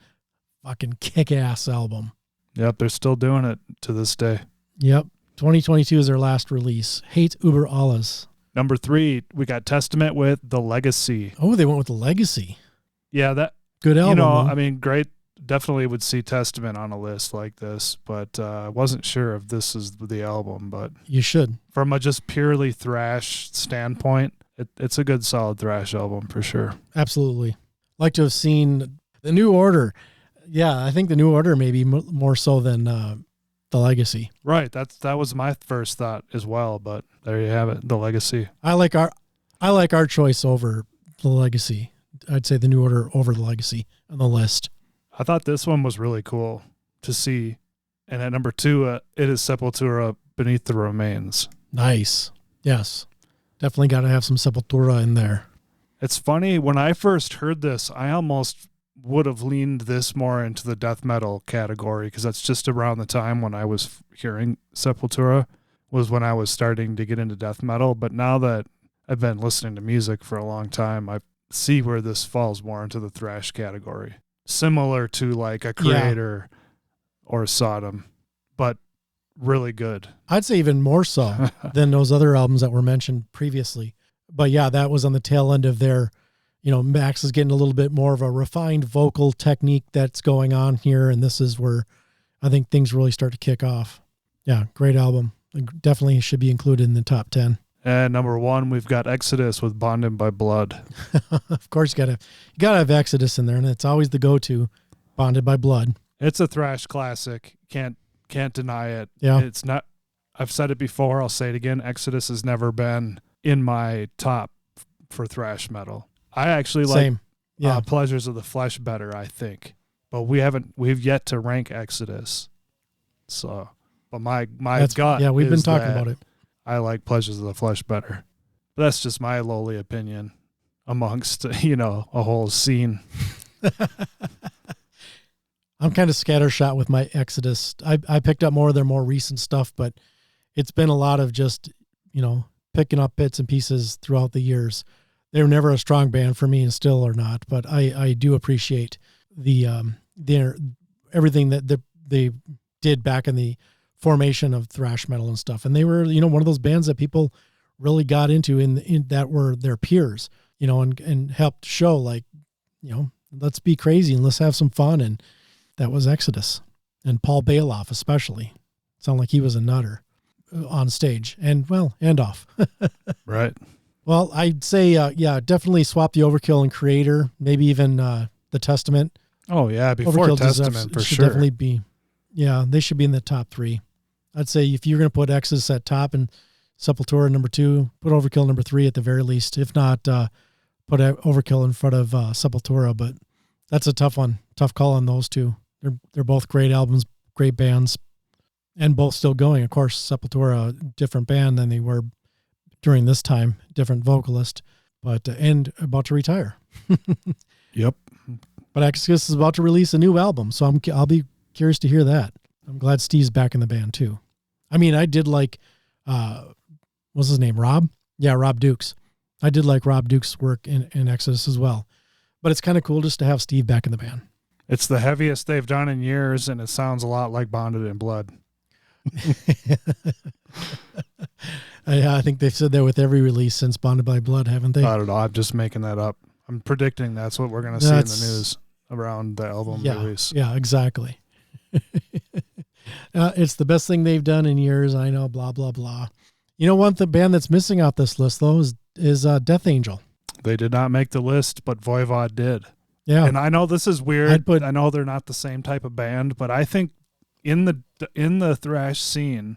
fucking kick-ass album.
Yep, they're still doing it to this day.
Yep. 2022 is their last release. Hate über alles.
Number 3, we got Testament with The Legacy.
Oh, they went with The Legacy.
Yeah, that
good album.
I mean, great. Definitely would see Testament on a list like this, but I wasn't sure if this is the album. But
you should.
From a just purely thrash standpoint, it's a good, solid thrash album for sure.
Absolutely. Like to have seen The New Order. Yeah, I think The New Order maybe more so than The Legacy.
Right. That was my first thought as well. But there you have it, The Legacy.
I like our choice over The Legacy. I'd say The New Order over The Legacy on the list.
I thought this one was really cool to see. And at number 2, it is Sepultura, Beneath the Remains.
Nice. Yes. Definitely got to have some Sepultura in there.
It's funny, when I first heard this, I almost would have leaned this more into the death metal category, because that's just around the time when I was hearing Sepultura, was when I was starting to get into death metal. But now that I've been listening to music for a long time, I see where this falls more into the thrash category. Similar to like a Creator or Sodom, but really good.
I'd say even more so than those other albums that were mentioned previously. But yeah, that was on the tail end of their, Max is getting a little bit more of a refined vocal technique that's going on here. And this is where I think things really start to kick off. Yeah, great album. Definitely should be included in the top 10.
And number 1, we've got Exodus with Bonded by Blood.
Of course, you gotta have Exodus in there, and it's always the go-to, Bonded by Blood.
It's a thrash classic. Can't deny it.
Yeah.
It's not. I've said it before. I'll say it again. Exodus has never been in my top for thrash metal. I actually like Pleasures of the Flesh better, I think, but we've yet to rank Exodus. So, but my gut.
Yeah, we've been talking about it.
I like Pleasures of the Flesh better. But that's just my lowly opinion amongst, a whole scene.
I'm kind of scattershot with my Exodus. I picked up more of their more recent stuff, but it's been a lot of just, picking up bits and pieces throughout the years. They were never a strong band for me and still are not, but I do appreciate their everything that they did back in the formation of thrash metal and stuff. And they were, one of those bands that people really got into in that were their peers, and helped show like, let's be crazy and let's have some fun. And that was Exodus, and Paul Bailoff, especially. Sound like he was a nutter on stage and off.
Right.
Well, I'd say, definitely swap the Overkill and Creator, maybe even the Testament.
Oh, yeah, before
Overkill
Testament, for
should
sure.
definitely be, they should be in the top 3. I'd say if you're going to put Exodus at top and Sepultura number 2, put Overkill number 3 at the very least. If not, put Overkill in front of Sepultura. But that's a tough one. Tough call on those two. They're both great albums, great bands, and both still going. Of course, Sepultura, a different band than they were during this time, different vocalist, but and about to retire.
Yep.
But Exodus is about to release a new album, so I'll be curious to hear that. I'm glad Steve's back in the band too. I mean, I did like, what's his name, Rob? Yeah, Rob Dukes. I did like Rob Dukes' work in Exodus as well. But it's kind of cool just to have Steve back in the band.
It's the heaviest they've done in years, and it sounds a lot like Bonded in Blood.
I think they've said that with every release since Bonded by Blood, haven't they?
I don't know. I'm just making that up. I'm predicting that's what we're going to see in the news around the album release.
Yeah, exactly. It's the best thing they've done in years. I know, blah, blah, blah. You know what? The band that's missing off this list, though, is Death Angel. They
did not make the list, but Voivod did.
Yeah.
And I know this is weird. I know they're not the same type of band, but I think in the thrash scene,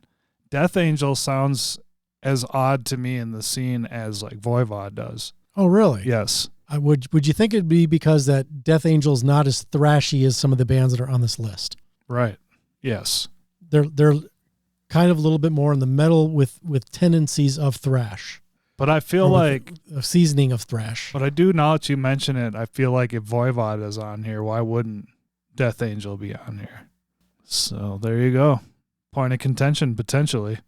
Death Angel sounds as odd to me in the scene as like Voivod does.
Oh, really?
Yes.
Would you think it'd be because that Death Angel's not as thrashy as some of the bands that are on this list?
Right. Yes.
They're kind of a little bit more in the metal with tendencies of thrash.
But I feel like
a seasoning of thrash.
But I do, now that you mention it, I feel like if Voivod is on here, why wouldn't Death Angel be on here? So there you go. Point of contention potentially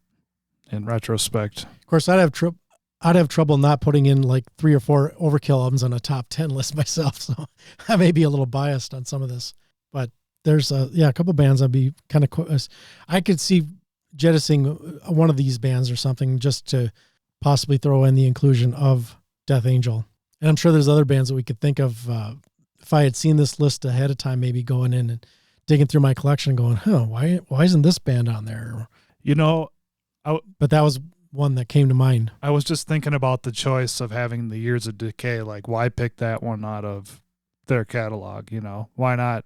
in retrospect.
Of course, I'd have trouble not putting in like 3 or 4 Overkill albums on a top 10 list myself. So I may be a little biased on some of this, but there's a couple bands I'd be kind of, I could see jettisoning one of these bands or something just to possibly throw in the inclusion of Death Angel. And I'm sure there's other bands that we could think of. If I had seen this list ahead of time, maybe going in and digging through my collection going, why isn't this band on there?
You know,
but that was one that came to mind.
I was just thinking about the choice of having the Years of Decay. Like, why pick that one out of their catalog? You know, why not,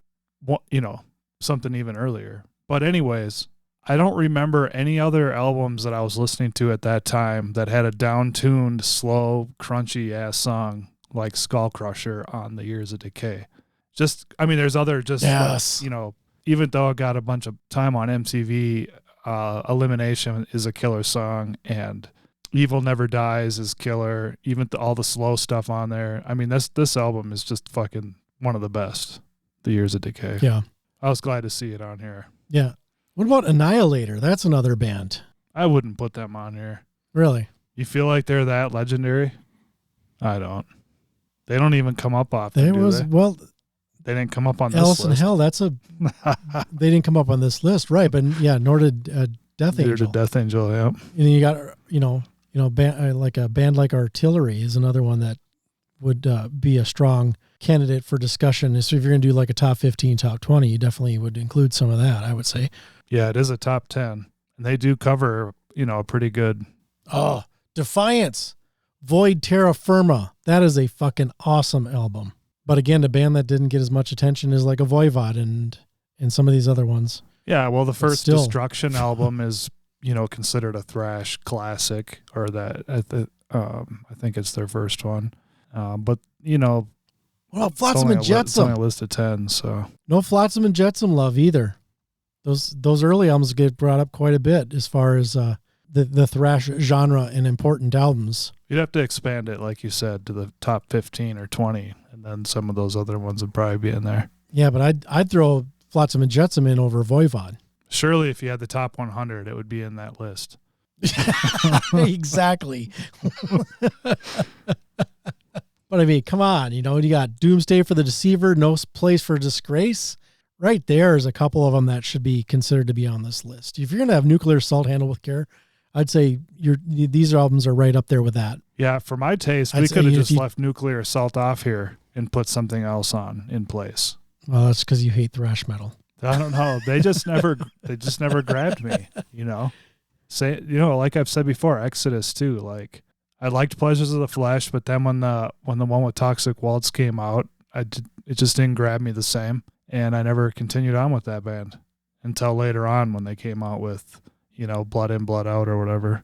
something even earlier? But anyways, I don't remember any other albums that I was listening to at that time that had a down-tuned, slow, crunchy-ass song like Skull Crusher on the Years of Decay. There's other
yes.
Even though it got a bunch of time on MTV, Elimination is a killer song, and Evil Never Dies is killer. Even all the slow stuff on there. I mean, this album is just fucking one of the best, the Years of Decay.
Yeah.
I was glad to see it on here.
Yeah. What about Annihilator? That's another band.
I wouldn't put them on here.
Really?
You feel like they're that legendary? I don't. They don't even come up often, they didn't come up on this
Alice
list.
in Hell, they didn't come up on this list, right? But yeah, nor did Death Angel.
Neither did Death Angel, yeah.
And then you got, like a band like Artillery is another one that would be a strong candidate for discussion. So if you're going to do like a top 15, top 20, you definitely would include some of that, I would say.
Yeah, it is a top 10. And they do cover, a pretty good.
Oh, Defiance, Void Terra Firma. That is a fucking awesome album. But again, a band that didn't get as much attention is like a Voivod and some of these other ones.
Yeah, well, the first Destruction album is, considered a thrash classic, or that I think it's their first one. But,
well, Flotsam and Jetsam.
It's only a list of 10, so.
No Flotsam and Jetsam love either. Those early albums get brought up quite a bit as far as the thrash genre and important albums.
You'd have to expand it, like you said, to the top 15 or 20, and then some of those other ones would probably be in there.
Yeah, but I'd throw Flotsam and Jetsam in over Voivod.
Surely if you had the top 100, it would be in that list.
Exactly. But I mean, come on, you got Doomsday for the Deceiver, No Place for Disgrace. Right there is a couple of them that should be considered to be on this list. If you're going to have Nuclear Assault handled with care, I'd say these albums are right up there with that.
Yeah, for my taste, we could have just left Nuclear Assault off here and put something else on in place.
Well, that's because you hate thrash metal.
I don't know. They just never grabbed me, Say, like I've said before, Exodus too. Like, I liked Pleasures of the Flesh, but then when the one with Toxic Waltz came out, it just didn't grab me the same, and I never continued on with that band until later on when they came out with, Blood In, Blood Out or whatever.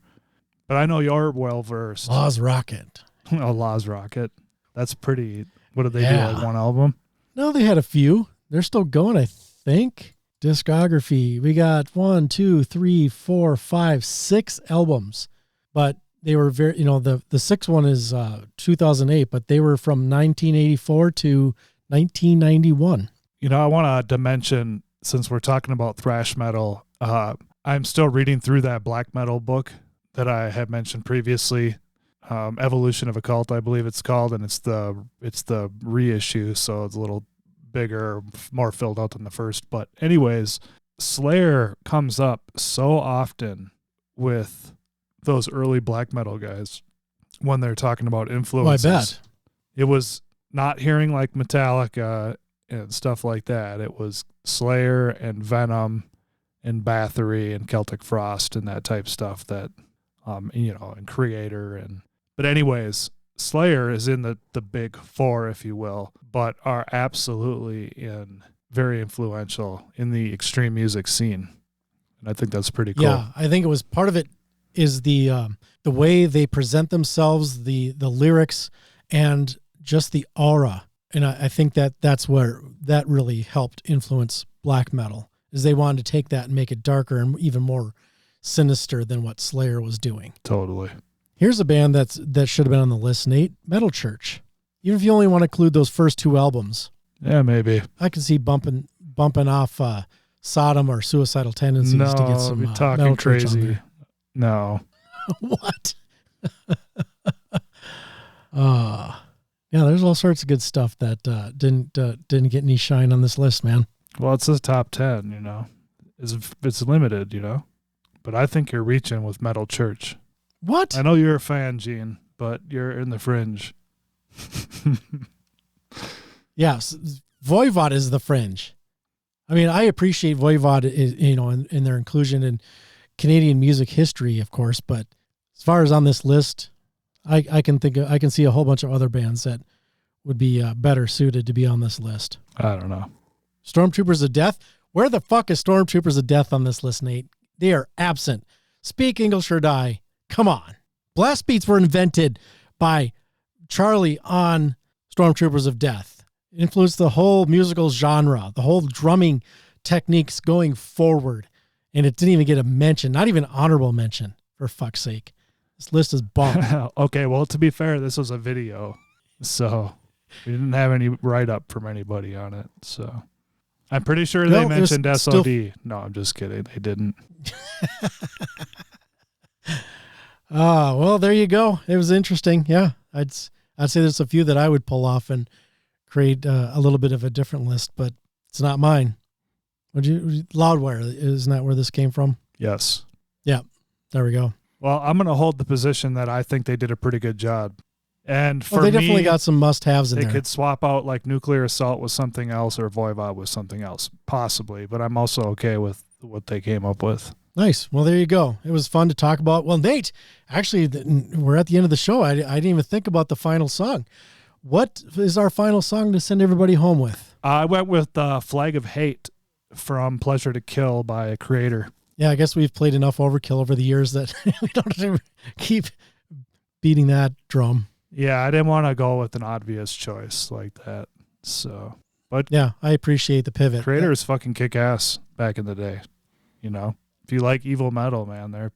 But I know you're well versed.
Laws Rocket.
Oh, Laws Rocket. That's pretty. What did they do?
Yeah.
Like one album?
No, they had a few. They're still going, I think. Discography. We got 1, 2, 3, 4, 5, 6 albums, but they were very, the sixth one is 2008, but they were from 1984 to 1991.
I want to mention, since we're talking about thrash metal, I'm still reading through that black metal book that I had mentioned previously, Evolution of a Cult, I believe it's called, and it's the reissue, so it's a little bigger, more filled out than the first. But anyways, Slayer comes up so often with those early black metal guys when they're talking about influences.
Oh, I bet.
It was not hearing like Metallica and stuff like that. It was Slayer and Venom and Bathory and Celtic Frost and that type stuff that, and Creator. But anyways, Slayer is in the big four, if you will, but are absolutely very influential in the extreme music scene. And I think that's pretty cool.
Yeah, I think it was part of it is the way they present themselves, the lyrics, and just the aura. And I think that's where that really helped influence black metal, is they wanted to take that and make it darker and even more sinister than what Slayer was doing.
Totally.
Here's a band that should have been on the list, Nate. Metal Church. Even if you only want to include those first 2 albums.
Yeah, maybe.
I could see bumping off Sodom or Suicidal Tendencies to get some
you're talking
Metal Church on
crazy.
there.
No.
What? Yeah, there's all sorts of good stuff that didn't get any shine on this list, man.
Well, it's the top 10, It's limited, But I think you're reaching with Metal Church.
What?
I know you're a fan, Gene, but you're in the fringe.
Yes, Voivod is the fringe. I mean, I appreciate Voivod, in their inclusion in Canadian music history, of course. But as far as on this list, I can see a whole bunch of other bands that would be better suited to be on this list.
I don't know.
Stormtroopers of Death. Where the fuck is Stormtroopers of Death on this list, Nate? They are absent. Speak English or Die. Come on. Blast beats were invented by Charlie on Stormtroopers of Death. It influenced the whole musical genre, the whole drumming techniques going forward. And it didn't even get a mention, not even an honorable mention, for fuck's sake. This list is bummed.
Okay, well, to be fair, this was a video, so we didn't have any write-up from anybody on it. So I'm pretty sure they mentioned SOD. No, I'm just kidding. They didn't.
Well, there you go. It was interesting. Yeah, I'd say there's a few that I would pull off and create a little bit of a different list, but it's not mine. Loudwire, isn't that where this came from?
Yes.
Yeah, there we go.
Well, I'm going to hold the position that I think they did a pretty good job. And for
they definitely got some must-haves in there.
They could swap out like Nuclear Assault with something else or Voivod with something else, possibly. But I'm also okay with what they came up with.
Nice. Well, there you go. It was fun to talk about. Well, Nate, actually, we're at the end of the show. I didn't even think about the final song. What is our final song to send everybody home with?
I went with Flag of Hate from Pleasure to Kill by Creator.
Yeah, I guess we've played enough Overkill over the years that we don't have to keep beating that drum.
Yeah, I didn't want to go with an obvious choice like that. So, but
yeah, I appreciate the pivot.
Creator is fucking kick ass back in the day. If you like evil metal, man,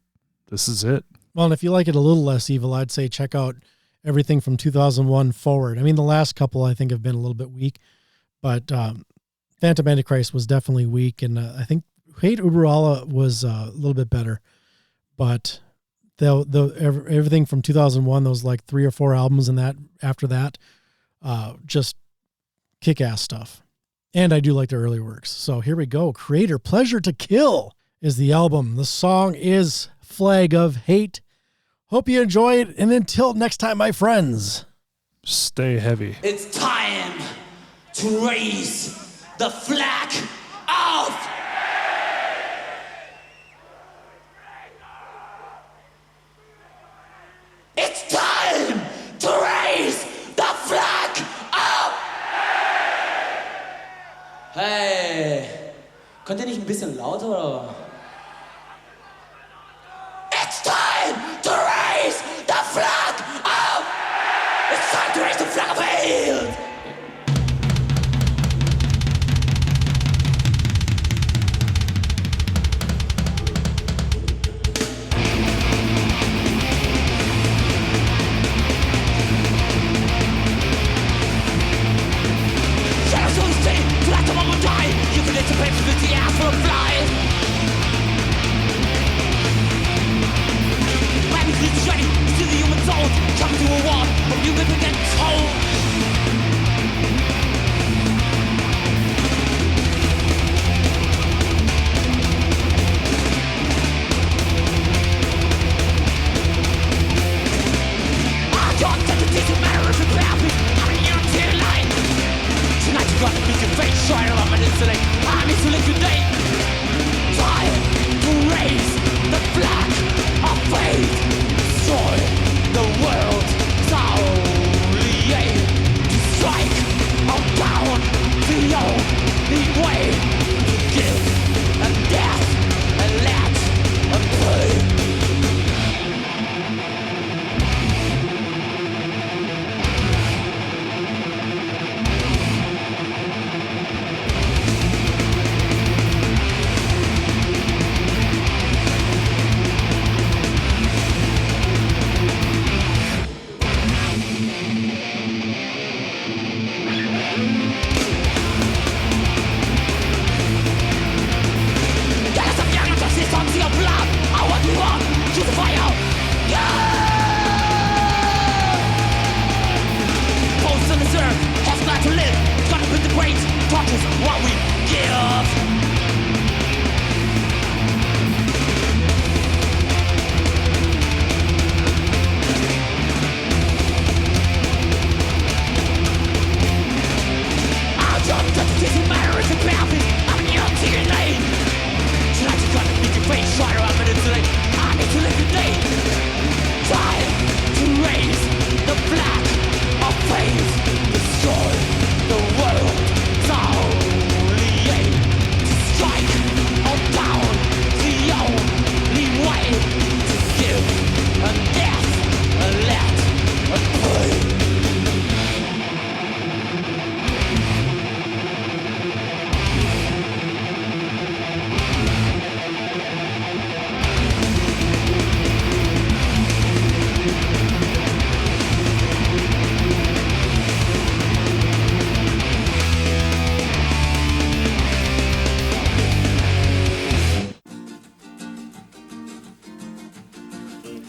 this is it.
Well, and if you like it a little less evil, I'd say check out everything from 2001 forward. I mean, the last couple I think have been a little bit weak, but Phantom Antichrist was definitely weak, and I think Hate Uberalla was a little bit better. But everything from 2001, those like 3 or 4 albums and that after that, just kick-ass stuff. And I do like their early works. So here we go. Creator, Pleasure to Kill is the album. The song is Flag of Hate. Hope you enjoy it. And until next time, my friends,
stay heavy.
It's time to raise the flag of it's time. Könnt ihr nicht ein bisschen lauter oder? It's time to raise the flag of... It's time to raise the flag of hate! Shadows on the stage, to let the moment die. You can anticipate with the air full of flies. This is ready to the human soul. Come to a war, but you will get told. I don't take the teaching matter if it's happy. I'm an empty line. Tonight you gotta meet your face, shine around my insulate. I need to liquidate. Time to raise the flag of faith. Destroy the world, only aim to strike down the only way to give a death and let a pay.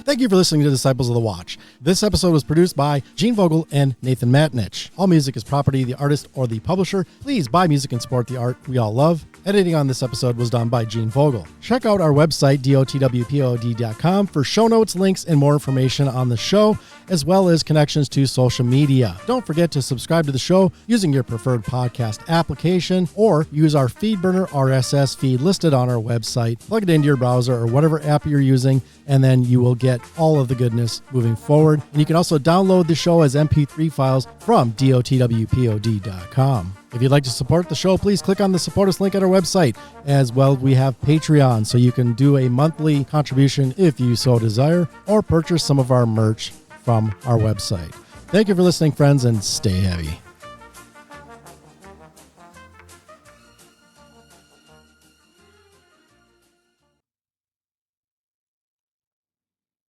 Thank you for listening to Disciples of the Watch. This episode was produced by Gene Vogel and Nathan Matnich. All music is property of the artist or the publisher. Please buy music and support the art we all love. Editing on this episode was done by Gene Vogel. Check out our website, DotWpod.com, for show notes, links, and more information on the show, as well as connections to social media. Don't forget to subscribe to the show using your preferred podcast application, or use our FeedBurner RSS feed listed on our website. Plug it into your browser or whatever app you're using, and then you will get all of the goodness moving forward. And you can also download the show as MP3 files from DotWpod.com. If you'd like to support the show, please click on the support us link at our website. As well, we have Patreon, so you can do a monthly contribution if you so desire, or purchase some of our merch from our website. Thank you for listening, friends, and stay heavy.